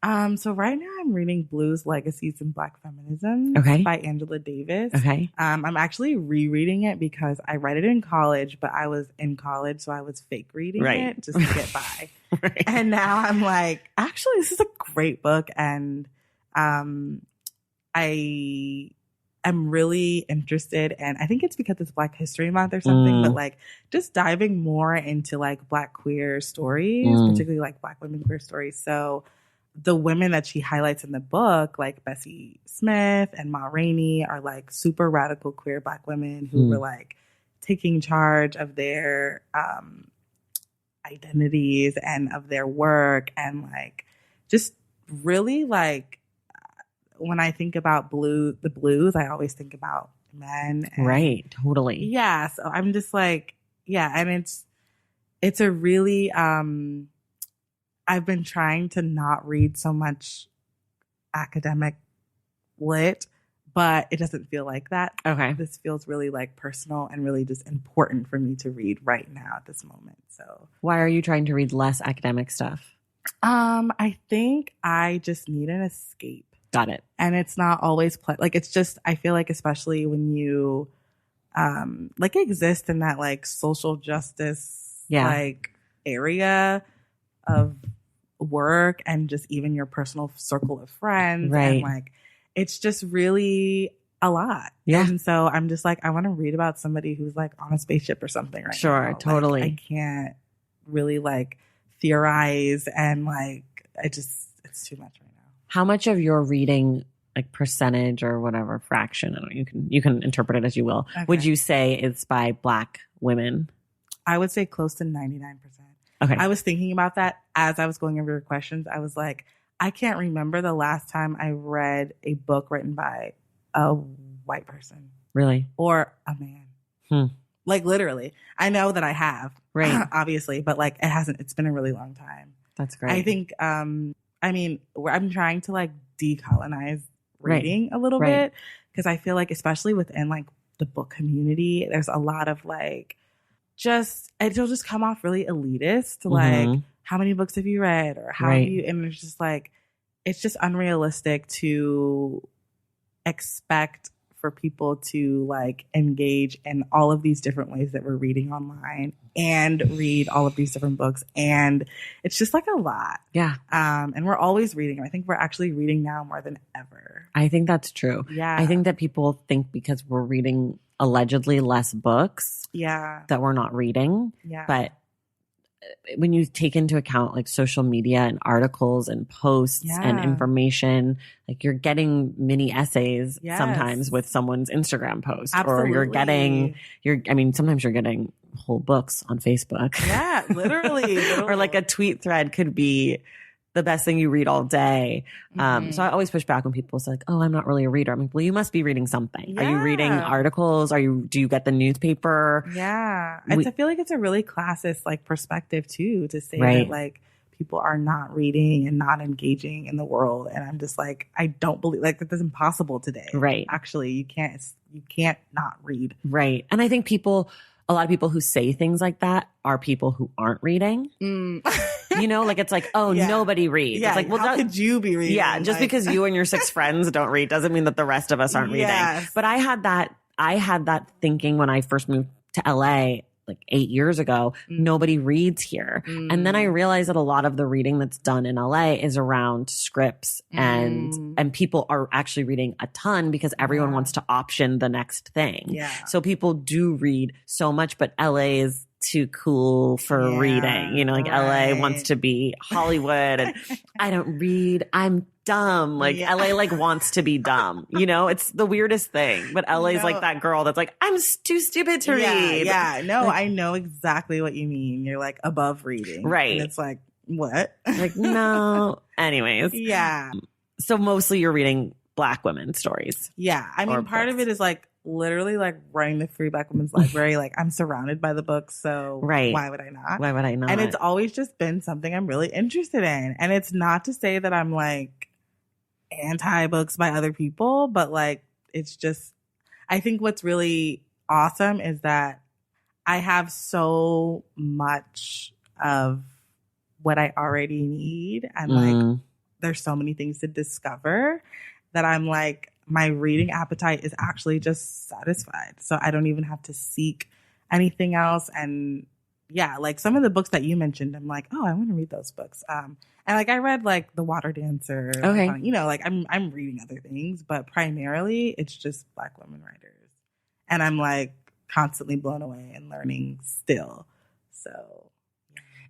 Speaker 2: So right now I'm reading Blues, Legacies, and Black Feminism by Angela Davis.
Speaker 1: Okay.
Speaker 2: I'm actually rereading it because I read it in college, but I was in college, so I was fake reading it just to get by.
Speaker 1: Right.
Speaker 2: And now I'm like, actually, this is a great book, and I am really interested, and I think it's because it's Black History Month or something, but like just diving more into like Black queer stories, particularly like Black women queer stories. So the women that she highlights in the book, like Bessie Smith and Ma Rainey, are like super radical queer Black women who were like taking charge of their identities and of their work, and like just really like when I think about the blues, I always think about men. And,
Speaker 1: right. Totally.
Speaker 2: Yeah. So I'm just like, yeah. And it's a really, I've been trying to not read so much academic lit, but it doesn't feel like that.
Speaker 1: Okay.
Speaker 2: This feels really like personal and really just important for me to read right now at this moment. So
Speaker 1: why are you trying to read less academic stuff?
Speaker 2: I think I just need an escape.
Speaker 1: Got it.
Speaker 2: And it's not always like, it's just, I feel like, especially when you like exist in that like social justice like area of work and just even your personal circle of friends.
Speaker 1: Right.
Speaker 2: And like, it's just really a lot.
Speaker 1: Yeah.
Speaker 2: And so I'm just like, I want to read about somebody who's like on a spaceship or something right now.
Speaker 1: Sure, totally.
Speaker 2: Like, I can't really like theorize, and like, it's too much right now.
Speaker 1: How much of your reading, like percentage or whatever fraction, I don't know, you can interpret it as you will, would you say is by Black women?
Speaker 2: I would say close to 99%.
Speaker 1: Okay.
Speaker 2: I was thinking about that as I was going over your questions. I was like, I can't remember the last time I read a book written by a white person.
Speaker 1: Really?
Speaker 2: Or a man. Like literally. I know that I have.
Speaker 1: Right.
Speaker 2: Obviously. But like it's been a really long time.
Speaker 1: That's great.
Speaker 2: I think, I'm trying to like decolonize reading a little bit, because I feel like especially within like the book community, there's a lot of like, it'll just come off really elitist, like, how many books have you read, or how have you, and it's just like, it's just unrealistic to expect for people to like engage in all of these different ways that we're reading online and read all of these different books. And it's just like a lot.
Speaker 1: Yeah.
Speaker 2: And we're always reading. I think we're actually reading now more than ever.
Speaker 1: I think that's true.
Speaker 2: Yeah.
Speaker 1: I think that people think because we're reading allegedly less books that we're not reading.
Speaker 2: Yeah.
Speaker 1: But when you take into account like social media and articles and posts and information, like you're getting mini essays sometimes with someone's Instagram post.
Speaker 2: Absolutely.
Speaker 1: Or sometimes you're getting whole books on Facebook.
Speaker 2: Yeah, literally.
Speaker 1: Or like a tweet thread could be the best thing you read all day. So I always push back when people say like, oh, I'm not really a reader. I'm like, well, you must be reading something.
Speaker 2: Yeah.
Speaker 1: Are you reading articles? Do you get the newspaper?
Speaker 2: Yeah. I feel like it's a really classist like perspective too, to say
Speaker 1: Right.
Speaker 2: that like people are not reading and not engaging in the world. And I'm just like, I don't believe like that's impossible today.
Speaker 1: Right.
Speaker 2: Actually, you can't not read.
Speaker 1: Right. And I think a lot of people who say things like that are people who aren't reading. You know, like it's like, oh, nobody reads.
Speaker 2: Yeah,
Speaker 1: it's like, well,
Speaker 2: how could you be reading?
Speaker 1: Yeah, just because you and your 6 friends don't read doesn't mean that the rest of us aren't reading. But I had that thinking when I first moved to LA like 8 years ago. Nobody reads here. And then I realized that a lot of the reading that's done in LA is around scripts and people are actually reading a ton because everyone wants to option the next thing.
Speaker 2: Yeah.
Speaker 1: So people do read so much, but LA is too cool for reading. You know, like LA wants to be Hollywood and I don't read. I'm dumb. Like LA like wants to be dumb. You know, it's the weirdest thing. But LA's like that girl that's like, I'm too stupid to read.
Speaker 2: Yeah. No, I know exactly what you mean. You're like above reading.
Speaker 1: Right.
Speaker 2: And it's like, what?
Speaker 1: Like, no. Anyways.
Speaker 2: Yeah.
Speaker 1: So mostly you're reading Black women stories.
Speaker 2: Yeah. I mean, part of it is like literally like running the Free Black Women's Library. Like I'm surrounded by the books. So why would I not?
Speaker 1: Why would I not?
Speaker 2: And it's always just been something I'm really interested in. And it's not to say that I'm like anti-books by other people, but like it's just, I think what's really awesome is that I have so much of what I already need. And like there's so many things to discover that I'm like, my reading appetite is actually just satisfied. So I don't even have to seek anything else. And yeah, like some of the books that you mentioned, I'm like, oh, I want to read those books. And like I read like The Water Dancer.
Speaker 1: Okay.
Speaker 2: You know, like I'm reading other things, but primarily it's just Black women writers. And I'm like constantly blown away and learning still. So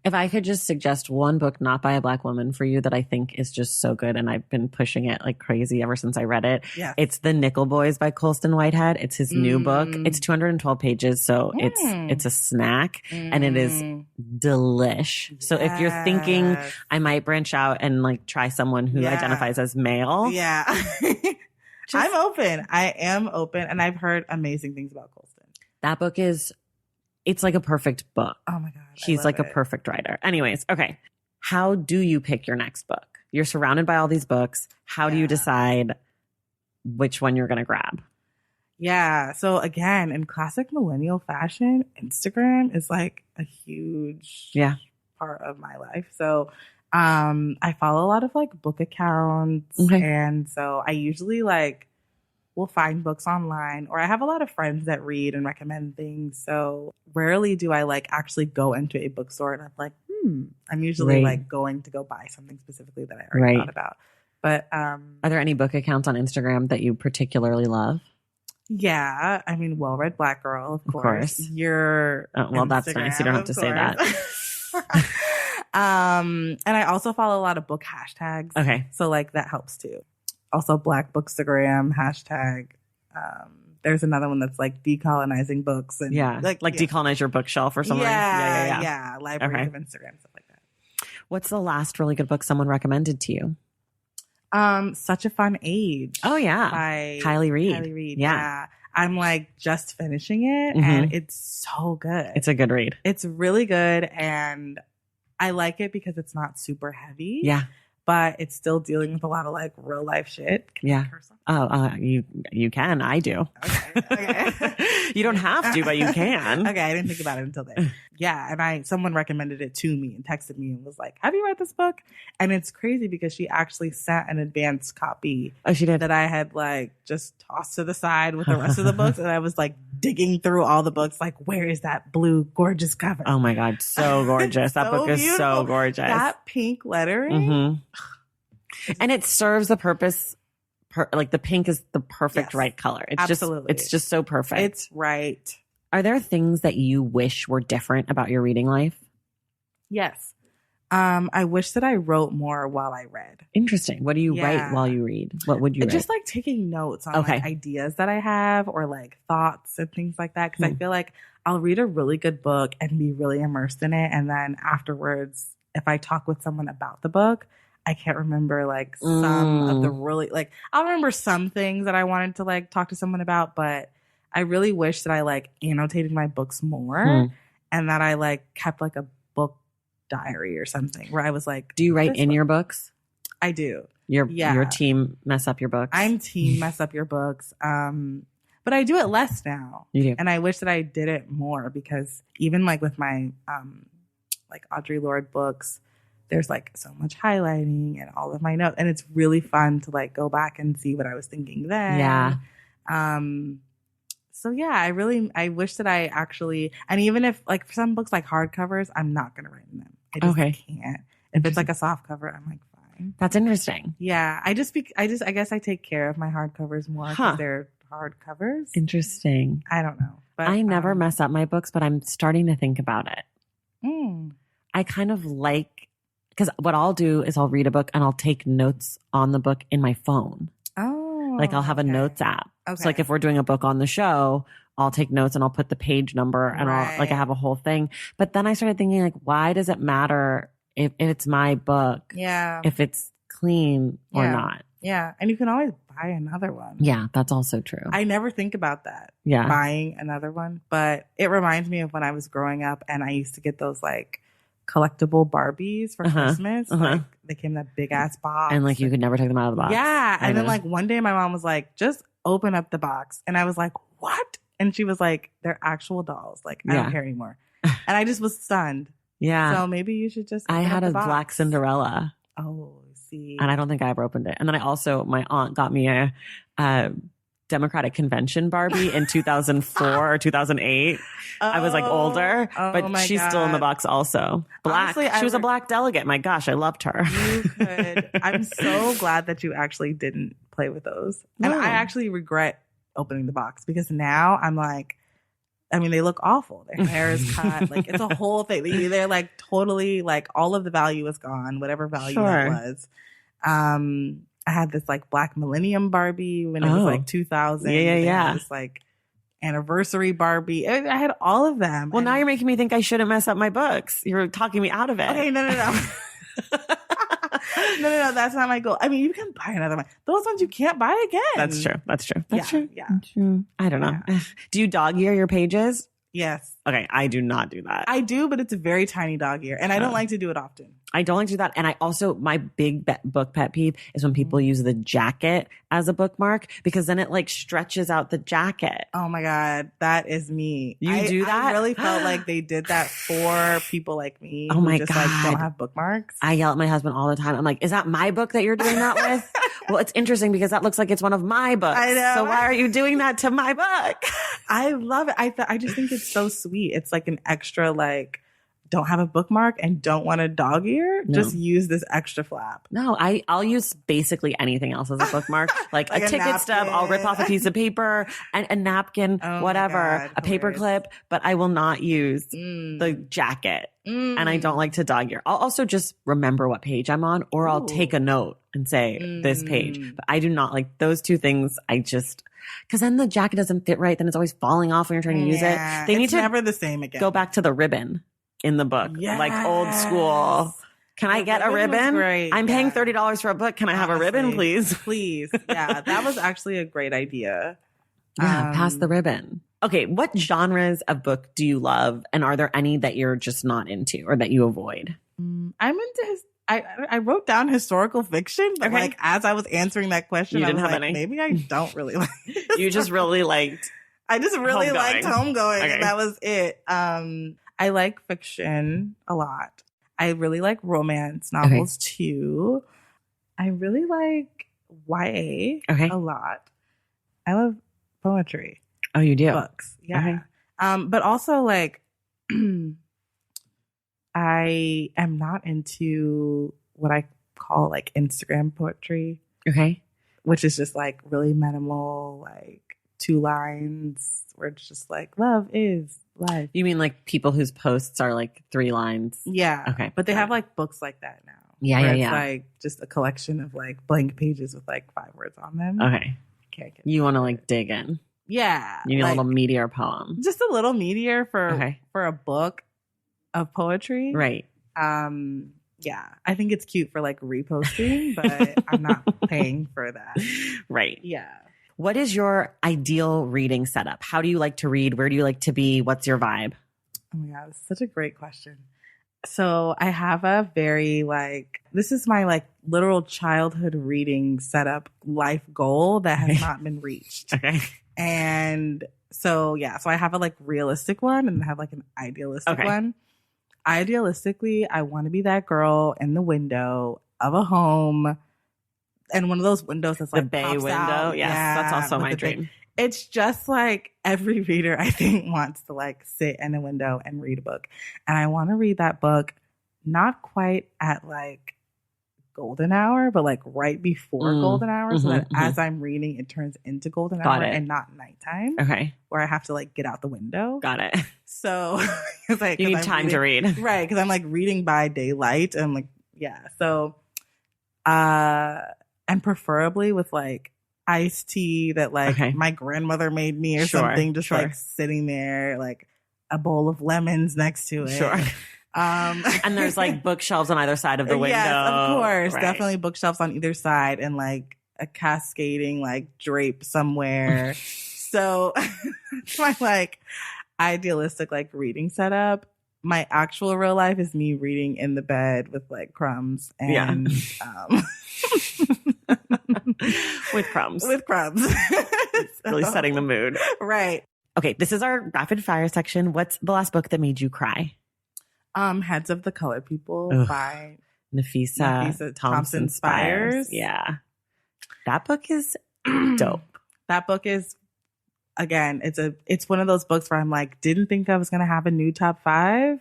Speaker 1: if I could just suggest one book not by a Black woman for you that I think is just so good, and I've been pushing it like crazy ever since I read it.
Speaker 2: Yeah.
Speaker 1: It's The Nickel Boys by Colston Whitehead. It's his new book. It's 212 pages, so it's a snack and it is delish. So if you're thinking I might branch out and like try someone who identifies as male.
Speaker 2: Yeah. I'm open. I am open. And I've heard amazing things about Colston.
Speaker 1: That book it's like a perfect book.
Speaker 2: Oh my God.
Speaker 1: He's like a perfect writer. Anyways, okay. How do you pick your next book? You're surrounded by all these books. How do you decide which one you're going to grab?
Speaker 2: Yeah. So again, in classic millennial fashion, Instagram is like a huge part of my life. So I follow a lot of like book accounts.
Speaker 1: Okay.
Speaker 2: And so I usually like will find books online, or I have a lot of friends that read and recommend things. So rarely do I like actually go into a bookstore and I'm like, I'm usually like going to go buy something specifically that I already thought about. But
Speaker 1: are there any book accounts on Instagram that you particularly love?
Speaker 2: Yeah. I mean, Well Read Black Girl, of course. Your
Speaker 1: well, that's
Speaker 2: Instagram,
Speaker 1: nice. You don't have to say that.
Speaker 2: And I also follow a lot of book hashtags.
Speaker 1: Okay.
Speaker 2: So like that helps too. Also Black Bookstagram hashtag. There's another one that's like decolonizing books and like decolonize
Speaker 1: your bookshelf or something.
Speaker 2: Yeah. Libraries of Instagram, stuff like that.
Speaker 1: What's the last really good book someone recommended to you?
Speaker 2: Such a Fun Age.
Speaker 1: Oh yeah.
Speaker 2: By
Speaker 1: Kylie Reed.
Speaker 2: Kylie Reed. Yeah. I'm like just finishing it and it's so good.
Speaker 1: It's a good read. It's
Speaker 2: really good and I like it because it's not super heavy.
Speaker 1: Yeah.
Speaker 2: But it's still dealing with a lot of like real life shit. Can I curse on?
Speaker 1: Oh, you can. I do.
Speaker 2: Okay.
Speaker 1: You don't have to, but you can.
Speaker 2: Okay, I didn't think about it until then. Yeah, and someone recommended it to me and texted me and was like, "Have you read this book?" And it's crazy because she actually sent an advanced copy.
Speaker 1: Oh, she did.
Speaker 2: That I had like just tossed to the side with the rest of the books, and I was like digging through all the books, like, where is that blue gorgeous cover?
Speaker 1: Oh my God, so gorgeous! That book is so gorgeous.
Speaker 2: That pink lettering,
Speaker 1: and it serves the purpose. Like the pink is the perfect right color. It's
Speaker 2: absolutely.
Speaker 1: It's just so perfect.
Speaker 2: It's right.
Speaker 1: Are there things that you wish were different about your reading life?
Speaker 2: Yes. I wish that I wrote more while I read.
Speaker 1: Interesting. What do you write while you read? What would you write?
Speaker 2: Just like taking notes on like ideas that I have or like thoughts and things like that. Because I feel like I'll read a really good book and be really immersed in it. And then afterwards, if I talk with someone about the book, I can't remember like some of the really like I'll remember some things that I wanted to like talk to someone about, but I really wish that I like annotated my books more and that I like kept like a book diary or something where I was like,
Speaker 1: do you write in your books?
Speaker 2: I do.
Speaker 1: Your team mess up your books?
Speaker 2: I'm team mess up your books. But I do it less now.
Speaker 1: You do.
Speaker 2: And I wish that I did it more because even like with my like Audre Lorde books, there's like so much highlighting and all of my notes. And it's really fun to like go back and see what I was thinking then.
Speaker 1: Yeah.
Speaker 2: So yeah, I wish that I actually, and even if like for some books like hardcovers, I'm not going to write in them. I just can't. If it's like a soft cover, I'm like, fine.
Speaker 1: That's interesting.
Speaker 2: Yeah. I guess I take care of my hardcovers more because they're hardcovers.
Speaker 1: Interesting.
Speaker 2: I don't know. But
Speaker 1: I never mess up my books, but I'm starting to think about it. I kind of like, because what I'll do is I'll read a book and I'll take notes on the book in my phone.
Speaker 2: Oh.
Speaker 1: Like I'll have a notes app.
Speaker 2: Okay.
Speaker 1: So like if we're doing a book on the show, I'll take notes and I'll put the page number and I'll like I have a whole thing. But then I started thinking like, why does it matter if it's my book?
Speaker 2: Yeah.
Speaker 1: If it's clean or not?
Speaker 2: Yeah. And you can always buy another one.
Speaker 1: Yeah, that's also true.
Speaker 2: I never think about that.
Speaker 1: Yeah.
Speaker 2: Buying another one. But it reminds me of when I was growing up and I used to get those like collectible Barbies for Christmas. Like they came in that big ass box.
Speaker 1: And like you could never take them out of the box.
Speaker 2: Yeah. And then like one day my mom was like, just open up the box. And I was like, what? And she was like, they're actual dolls. Like, I don't care anymore. And I just was stunned.
Speaker 1: Yeah.
Speaker 2: So maybe you should just
Speaker 1: I had a black Cinderella.
Speaker 2: Oh, see.
Speaker 1: And I don't think I ever opened it. And then I also, my aunt got me a Democratic Convention Barbie in 2004 or 2008. I was like older, but she's still in the box also. Black. Honestly, she was a black delegate. My gosh, I loved her.
Speaker 2: You could. I'm so glad that you actually didn't play with those. No. And I actually regret opening the box because now I'm like, I mean, they look awful. Their hair is cut. Like it's a whole thing. They're like totally like all of the value is gone, whatever value that was. I had this like Black Millennium Barbie when it was like 2000.
Speaker 1: Yeah.
Speaker 2: This like anniversary Barbie. I had all of them.
Speaker 1: Well, now you're making me think I shouldn't mess up my books. You're talking me out of it.
Speaker 2: Okay, no. No, that's not my goal. I mean, you can buy another one. Those ones you can't buy again.
Speaker 1: That's true. That's true.
Speaker 2: Yeah.
Speaker 1: That's true. I don't know. Yeah. Do you dog ear your pages?
Speaker 2: Yes.
Speaker 1: Okay, I do not do that.
Speaker 2: I do, but it's a very tiny dog ear, and I don't like to do it often.
Speaker 1: I don't like to do that. And I also, my big book pet peeve is when people use the jacket as a bookmark because then it like stretches out the jacket.
Speaker 2: Oh my God. That is me.
Speaker 1: You do that?
Speaker 2: I really felt like they did that for people like me.
Speaker 1: Oh my
Speaker 2: who just,
Speaker 1: God.
Speaker 2: Like, don't have bookmarks.
Speaker 1: I yell at my husband all the time. I'm like, is that my book that you're doing that with? Well, it's interesting because that looks like it's one of my books.
Speaker 2: I know.
Speaker 1: So why are you doing that to my book?
Speaker 2: I love it. I just think it's so sweet. It's like an extra like, don't have a bookmark and don't want a dog ear, just use this extra flap.
Speaker 1: No, I'll use basically anything else as a bookmark, like a ticket stub. I'll rip off a piece of paper and a napkin, whatever, a paper clip, but I will not use the jacket. And I don't like to dog ear. I'll also just remember what page I'm on, or I'll take a note and say this page. But I do not like those two things. Because then the jacket doesn't fit right. Then it's always falling off when you're trying to use it. They need to
Speaker 2: never the same again.
Speaker 1: Go back to the ribbon in the book, like old school. Can I get a ribbon? I'm paying $30 for a book. Can I have a ribbon, please?
Speaker 2: Please. Yeah, that was actually a great idea.
Speaker 1: Yeah, pass the ribbon. Okay, what genres of book do you love? And are there any that you're just not into or that you avoid?
Speaker 2: I'm into I wrote down historical fiction, but like as I was answering that question, I was like, maybe I don't really like it.
Speaker 1: You just really liked
Speaker 2: I just really liked Homegoing, and that was it. I like fiction a lot. I really like romance novels too. I really like YA a lot. I love poetry.
Speaker 1: Oh, you do?
Speaker 2: Books. Yeah. But also like I am not into what I call like Instagram poetry.
Speaker 1: Okay.
Speaker 2: Which is just like really minimal, like 2 lines where it's just like love is life.
Speaker 1: You mean like people whose posts are like 3 lines?
Speaker 2: Yeah.
Speaker 1: Okay.
Speaker 2: But they have like books like that now.
Speaker 1: Yeah.
Speaker 2: It's like just a collection of like blank pages with like 5 words on them.
Speaker 1: Okay. You want to like dig in.
Speaker 2: Yeah.
Speaker 1: You need a little meatier poem.
Speaker 2: Just a little meatier for a book of poetry.
Speaker 1: Right.
Speaker 2: Yeah, I think it's cute for like reposting, but I'm not paying for that.
Speaker 1: Right.
Speaker 2: Yeah.
Speaker 1: What is your ideal reading setup? How do you like to read? Where do you like to be? What's your vibe?
Speaker 2: Oh my God, it's such a great question. So I have a very this is my like literal childhood reading setup life goal that has not been reached.
Speaker 1: Okay.
Speaker 2: And so, so I have a like realistic one and I have like an idealistic one. Idealistically, I want to be that girl in the window of a home, and one of those windows that's like
Speaker 1: the bay window.
Speaker 2: Out.
Speaker 1: Yes, that's also my dream.
Speaker 2: It's just like every reader, I think, wants to like sit in a window and read a book. And I want to read that book not quite at like golden hour, but like right before golden hour, so that as I'm reading, it turns into golden hour and not nighttime.
Speaker 1: Okay.
Speaker 2: Where I have to like get out the window.
Speaker 1: Got it.
Speaker 2: So it's like
Speaker 1: you need time to read.
Speaker 2: Right. Because I'm like reading by daylight. And like, So, and preferably with like iced tea that like my grandmother made me or something, just like sitting there, like a bowl of lemons next to it.
Speaker 1: Sure. And there's like bookshelves on either side of the window.
Speaker 2: Yes, of course. Right. Definitely bookshelves on either side and like a cascading like drape somewhere. So that's my like idealistic like reading setup. My actual real life is me reading in the bed with like crumbs and
Speaker 1: with crumbs.
Speaker 2: With crumbs.
Speaker 1: Really setting the mood.
Speaker 2: Right.
Speaker 1: Okay, this is our rapid fire section. What's the last book that made you cry?
Speaker 2: Heads of the Colored People by
Speaker 1: Nafisa Thompson Spires. Yeah. That book is dope.
Speaker 2: That book is, again, it's one of those books where I'm like, didn't think I was going to have a new top 5.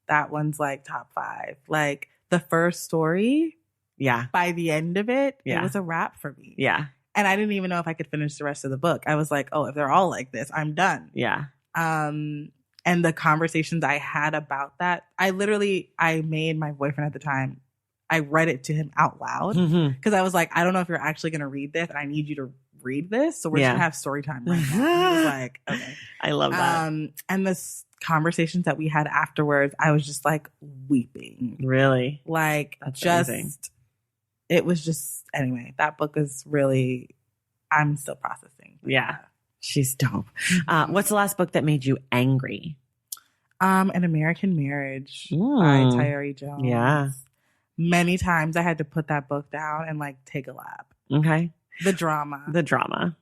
Speaker 2: That one's like top 5. Like the first story.
Speaker 1: Yeah.
Speaker 2: By the end of it, it was a wrap for me.
Speaker 1: Yeah.
Speaker 2: And I didn't even know if I could finish the rest of the book. I was like, oh, if they're all like this, I'm done.
Speaker 1: Yeah.
Speaker 2: And the conversations I had about that, I made my boyfriend at the time, I read it to him out loud because I was like, I don't know if you're actually going to read this and I need you to read this. So we're just going to have story time right now. He was like, okay.
Speaker 1: I love that.
Speaker 2: And the conversations that we had afterwards, I was just like weeping.
Speaker 1: Really?
Speaker 2: Like
Speaker 1: that's amazing.
Speaker 2: It was just, anyway, that book is really, I'm still processing.
Speaker 1: Yeah. She's dope. What's the last book that made you angry?
Speaker 2: An American Marriage by Tayari Jones.
Speaker 1: Yeah.
Speaker 2: Many times I had to put that book down and like take a lap.
Speaker 1: Okay.
Speaker 2: The drama.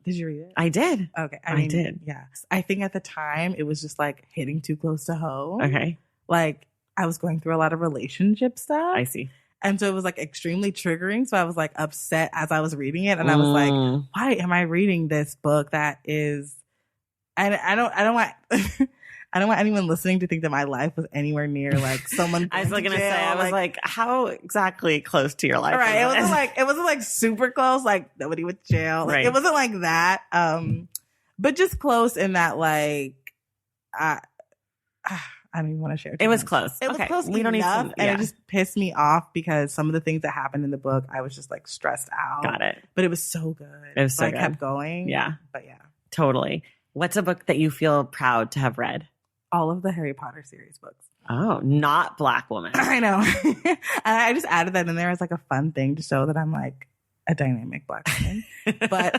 Speaker 2: Did you read it?
Speaker 1: I did.
Speaker 2: Okay.
Speaker 1: I did.
Speaker 2: Yeah. I think at the time it was just like hitting too close to home.
Speaker 1: Okay.
Speaker 2: Like I was going through a lot of relationship stuff.
Speaker 1: I see.
Speaker 2: And so it was like extremely triggering. So I was like upset as I was reading it. And I was like, why am I reading this book that is, and I don't want, I don't want anyone listening to think that my life was anywhere near like someone.
Speaker 1: I was going to say, I was like, how exactly close to your life?
Speaker 2: Right. It wasn't like super close. Like nobody went to jail. Like, it wasn't like that. But just close in that like, I don't even want to share.
Speaker 1: It was close.
Speaker 2: It was close. We don't enough, and it just pissed me off because some of the things that happened in the book, I was just like stressed out.
Speaker 1: Got it.
Speaker 2: But it was so good.
Speaker 1: It was so good.
Speaker 2: I kept going.
Speaker 1: Yeah.
Speaker 2: But yeah.
Speaker 1: Totally. What's a book that you feel proud to have read?
Speaker 2: All of the Harry Potter series books.
Speaker 1: Oh, not Black Woman.
Speaker 2: I know. And I just added that in there as like a fun thing to show that I'm like a dynamic Black woman. But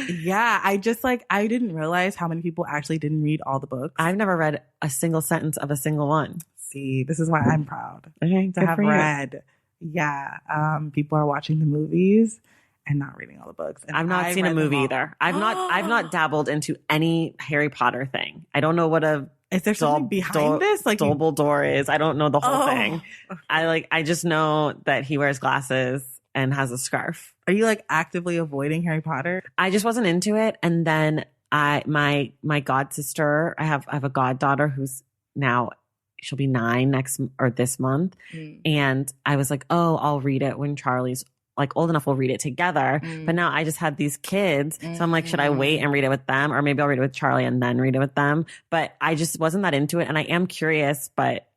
Speaker 2: yeah, I just like, I didn't realize how many people actually didn't read all the books.
Speaker 1: I've never read a single sentence of a single one.
Speaker 2: See, this is why I'm proud
Speaker 1: to
Speaker 2: have read. Yeah. People are watching the movies and not reading all the books. And
Speaker 1: I've not seen a movie either. I've not dabbled into any Harry Potter thing. I don't know what
Speaker 2: is there something behind this? Like
Speaker 1: Dumbledore is. I don't know the whole thing. I just know that he wears glasses and has a scarf.
Speaker 2: Are you like actively avoiding Harry Potter?
Speaker 1: I just wasn't into it. And then my god sister, I have a goddaughter who's now, she'll be 9 this month. And I was like, oh, I'll read it when Charlie's like old enough, we'll read it together. But now I just had these kids. So I'm like, should I wait and read it with them? Or maybe I'll read it with Charlie and then read it with them. But I just wasn't that into it. And I am curious, but.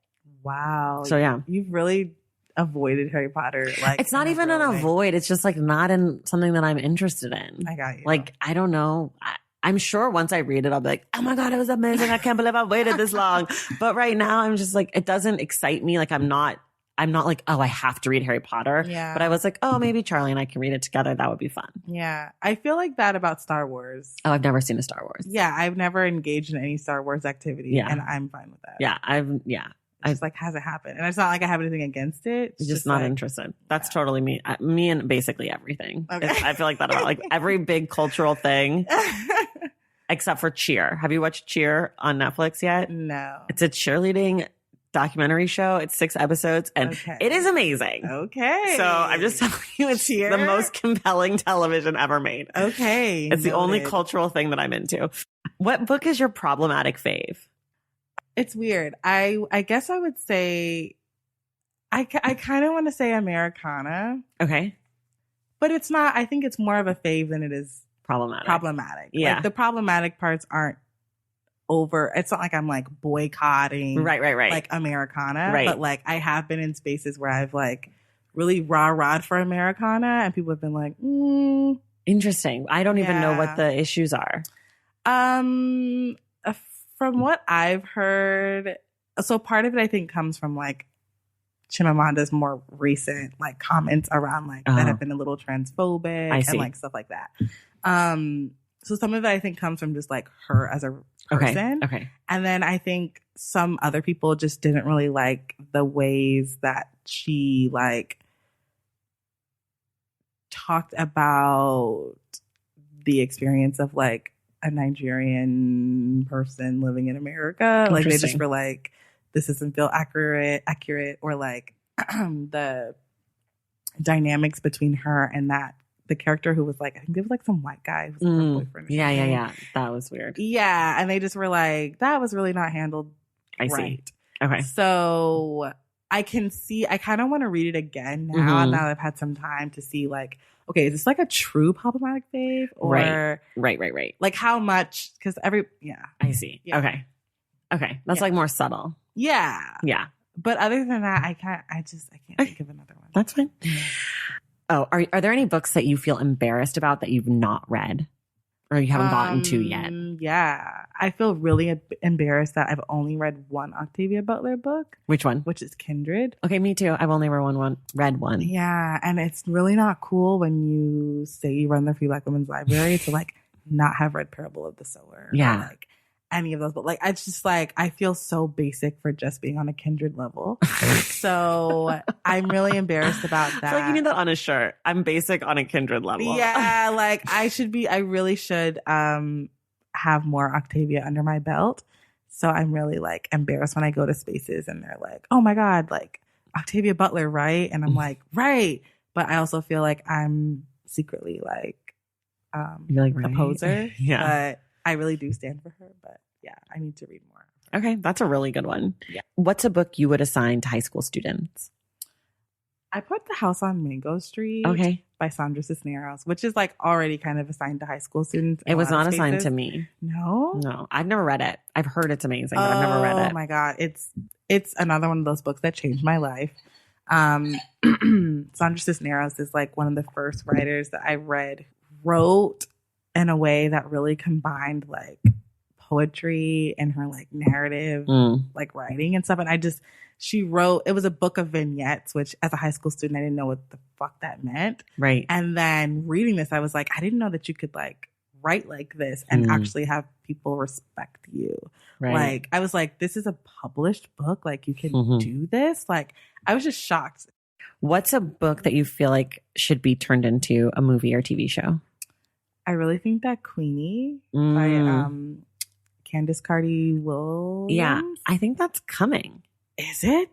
Speaker 2: Wow.
Speaker 1: So yeah.
Speaker 2: You've really avoided Harry Potter. Like
Speaker 1: it's not even an avoid. It's just like not in something that I'm interested in.
Speaker 2: I got you.
Speaker 1: Like, I don't know. I'm sure once I read it, I'll be like, oh my God, it was amazing. I can't believe I waited this long. But right now I'm just like, it doesn't excite me. Like I'm not I'm not like, oh, I have to read Harry Potter.
Speaker 2: Yeah.
Speaker 1: But I was like, oh, maybe Charlie and I can read it together. That would be fun.
Speaker 2: Yeah. I feel like that about Star Wars.
Speaker 1: Oh, I've never seen a Star Wars.
Speaker 2: Yeah. I've never engaged in any Star Wars activity.
Speaker 1: Yeah.
Speaker 2: And I'm fine with that.
Speaker 1: Yeah.
Speaker 2: It's just like, hasn't happened. And it's not like I have anything against it. It's
Speaker 1: just not
Speaker 2: like,
Speaker 1: interested. That's totally me. Me and basically everything.
Speaker 2: Okay.
Speaker 1: I feel like that about like every big cultural thing except for Cheer. Have you watched Cheer on Netflix yet?
Speaker 2: No.
Speaker 1: It's a cheerleading documentary show. It's 6 episodes and it is amazing.
Speaker 2: Okay.
Speaker 1: So I'm just telling you, it's
Speaker 2: Cheer?
Speaker 1: the most compelling television ever made.
Speaker 2: Okay.
Speaker 1: It's the only cultural thing that I'm into. What book is your problematic fave?
Speaker 2: It's weird. I guess I would say, I kind of want to say Americana.
Speaker 1: Okay.
Speaker 2: But it's not, I think it's more of a fave than it is problematic.
Speaker 1: Yeah.
Speaker 2: Like the problematic parts aren't over. It's not like I'm like boycotting.
Speaker 1: Right.
Speaker 2: Like Americana.
Speaker 1: Right.
Speaker 2: But like I have been in spaces where I've like really rah-rahed for Americana and people have been like,
Speaker 1: Interesting. I don't even know what the issues are.
Speaker 2: From what I've heard, so part of it I think comes from like Chimamanda's more recent like comments around like that have been a little transphobic and like stuff like that. So some of it I think comes from just like her as a person.
Speaker 1: Okay.
Speaker 2: And then I think some other people just didn't really like the ways that she like talked about the experience of like a Nigerian person living in America. Like they just were like, this doesn't feel accurate, or like the dynamics between her and the character who was like, I think it was like some white guy who was her boyfriend.
Speaker 1: Yeah. That was weird.
Speaker 2: Yeah. And they just were like, that was really not handled right.
Speaker 1: See. Okay.
Speaker 2: So I kind of want to read it again now that I've had some time to see like, okay, is this like a true problematic fave or
Speaker 1: right.
Speaker 2: Like how much? Because
Speaker 1: I see. Yeah. Okay. That's like more subtle.
Speaker 2: Yeah. But other than that, I can't think of another one.
Speaker 1: That's fine. Oh, are there any books that you feel embarrassed about that you've not read or you haven't gotten to yet?
Speaker 2: Yeah. I feel really embarrassed that I've only read one Octavia Butler book.
Speaker 1: Which one?
Speaker 2: Which is Kindred.
Speaker 1: Okay, me too. I've only read one.
Speaker 2: Yeah. And it's really not cool when you say you run the Free Black Women's Library to like not have read Parable of the Sower.
Speaker 1: Yeah.
Speaker 2: Or, like any of those. But like, it's just like, I feel so basic for just being on a Kindred level. So I'm really embarrassed about that.
Speaker 1: I feel like you need that on a shirt. I'm basic on a Kindred level.
Speaker 2: Yeah. Like I really should have more Octavia under my belt. So I'm really like embarrassed when I go to spaces and they're like, oh my God, like Octavia Butler, right? And I'm like, right. But I also feel like I'm secretly like,
Speaker 1: you're like right.
Speaker 2: a poser.
Speaker 1: Yeah.
Speaker 2: But I really do stand for her. But yeah, I need to read more.
Speaker 1: Okay. That's a really good one.
Speaker 2: Yeah.
Speaker 1: What's a book you would assign to high school students?
Speaker 2: I put The House on Mango Street by Sandra Cisneros, which is like already kind of assigned to high school students.
Speaker 1: It was not assigned to me.
Speaker 2: No,
Speaker 1: I've never read it. I've heard it's amazing, but I've never read it.
Speaker 2: Oh my God. It's another one of those books that changed my life. Sandra Cisneros is like one of the first writers that I wrote in a way that really combined like poetry and her like narrative, like writing and stuff. And she wrote, it was a book of vignettes, which as a high school student, I didn't know what the fuck that meant.
Speaker 1: Right.
Speaker 2: And then reading this, I was like, I didn't know that you could like write like this and actually have people respect you.
Speaker 1: Right.
Speaker 2: Like, I was like, this is a published book. Like you can do this. Like, I was just shocked.
Speaker 1: What's a book that you feel like should be turned into a movie or TV show?
Speaker 2: I really think that Queenie by Candace Carty-Williams.
Speaker 1: Yeah, I think that's coming.
Speaker 2: Is it?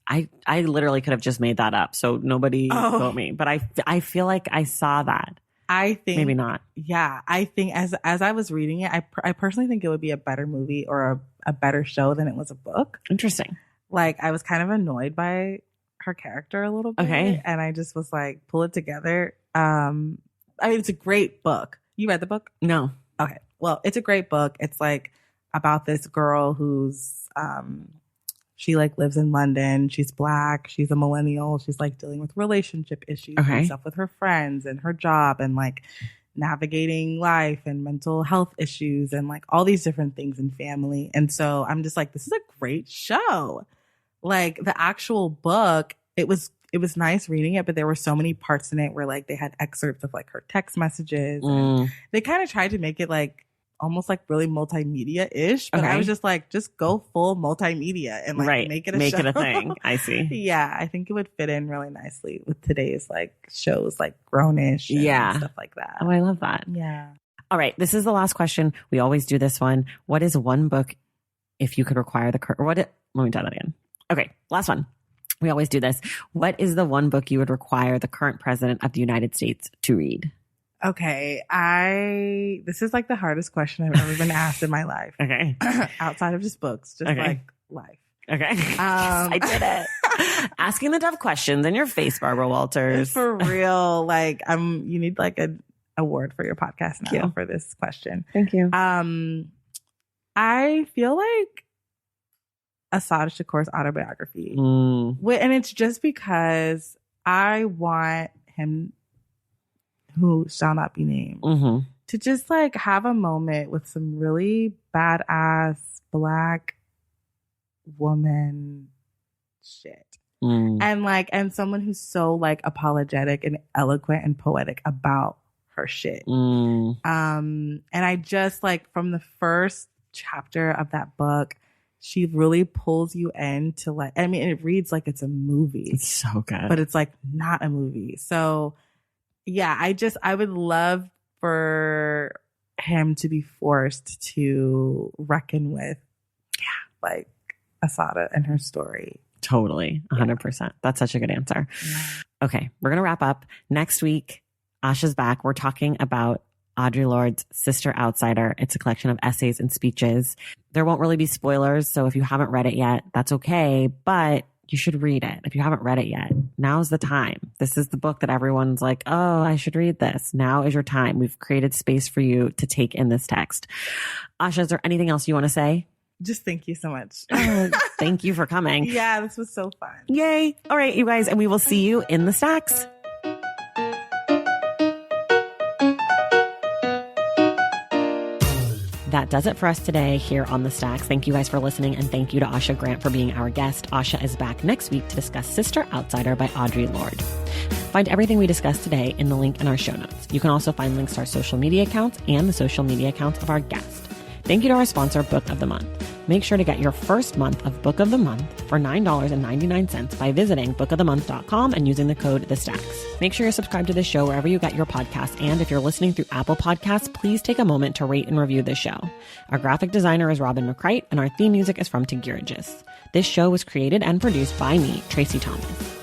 Speaker 1: I literally could have just made that up, so nobody quote me. But I feel like I saw that.
Speaker 2: I think
Speaker 1: maybe not.
Speaker 2: Yeah, I think as I was reading it, I personally think it would be a better movie or a better show than it was a book.
Speaker 1: Interesting.
Speaker 2: Like I was kind of annoyed by her character a little bit, and I just was like, pull it together. I mean, it's a great book. You read the book?
Speaker 1: No.
Speaker 2: Okay. Well, it's a great book. It's like about this girl who's she like lives in London. She's Black. She's a millennial. She's like dealing with relationship issues and stuff with her friends and her job and like navigating life and mental health issues and like all these different things in family. And so I'm just like, this is a great show. Like the actual book it was nice reading it, but there were so many parts in it where like they had excerpts of like her text messages. And they kind of tried to make it like almost like really multimedia-ish, but I was just like, just go full multimedia and like make it a thing.
Speaker 1: I see.
Speaker 2: Yeah, I think it would fit in really nicely with today's like shows like Grownish and stuff like that.
Speaker 1: Oh, I love that.
Speaker 2: Yeah.
Speaker 1: All right, this is the last question. We always do this one. What is one book if you could require the let me try that again. Okay, last one. We always do this. What is the one book you would require the current president of the United States to read?
Speaker 2: Okay, this is like the hardest question I've ever been asked in my life.
Speaker 1: Okay.
Speaker 2: Outside of just books, just like life.
Speaker 1: Okay. I did it. Asking the tough questions in your face, Barbara Walters.
Speaker 2: For real. Like you need like an award for your podcast now for this question.
Speaker 1: Thank you.
Speaker 2: I feel like Asada Shakur's autobiography. And it's just because I want him, who shall not be named, to just like have a moment with some really badass Black woman shit. And someone who's so like apologetic and eloquent and poetic about her shit. And I just like from the first chapter of that book, she really pulls you into like, I mean, it reads like it's a movie.
Speaker 1: It's so good.
Speaker 2: But it's like not a movie. So yeah, I would love for him to be forced to reckon with, like Asada and her story.
Speaker 1: Totally. 100%. That's such a good answer.
Speaker 2: Yeah.
Speaker 1: Okay. We're going to wrap up. Next week, Asha's back. We're talking about Audre Lorde's Sister Outsider. It's a collection of essays and speeches. There won't really be spoilers. So if you haven't read it yet, that's okay. But you should read it. If you haven't read it yet, now's the time. This is the book that everyone's like, oh, I should read this. Now is your time. We've created space for you to take in this text. Asha, is there anything else you want to say?
Speaker 2: Just thank you so much.
Speaker 1: Thank you for coming.
Speaker 2: Yeah, this was so fun.
Speaker 1: Yay. All right, you guys. And we will see you in the stacks. That does it for us today here on The Stacks. Thank you guys for listening, and thank you to Asha Grant for being our guest. Asha is back next week to discuss Sister Outsider by Audre Lorde. Find everything we discussed today in the link in our show notes. You can also find links to our social media accounts and the social media accounts of our guest. Thank you to our sponsor, Book of the Month. Make sure to get your first month of Book of the Month for $9.99 by visiting bookofthemonth.com and using the code THESTACKS. Make sure you're subscribed to this show wherever you get your podcasts, and if you're listening through Apple Podcasts, please take a moment to rate and review this show. Our graphic designer is Robin McCrite, and our theme music is from Tigirigis. This show was created and produced by me, Tracy Thomas.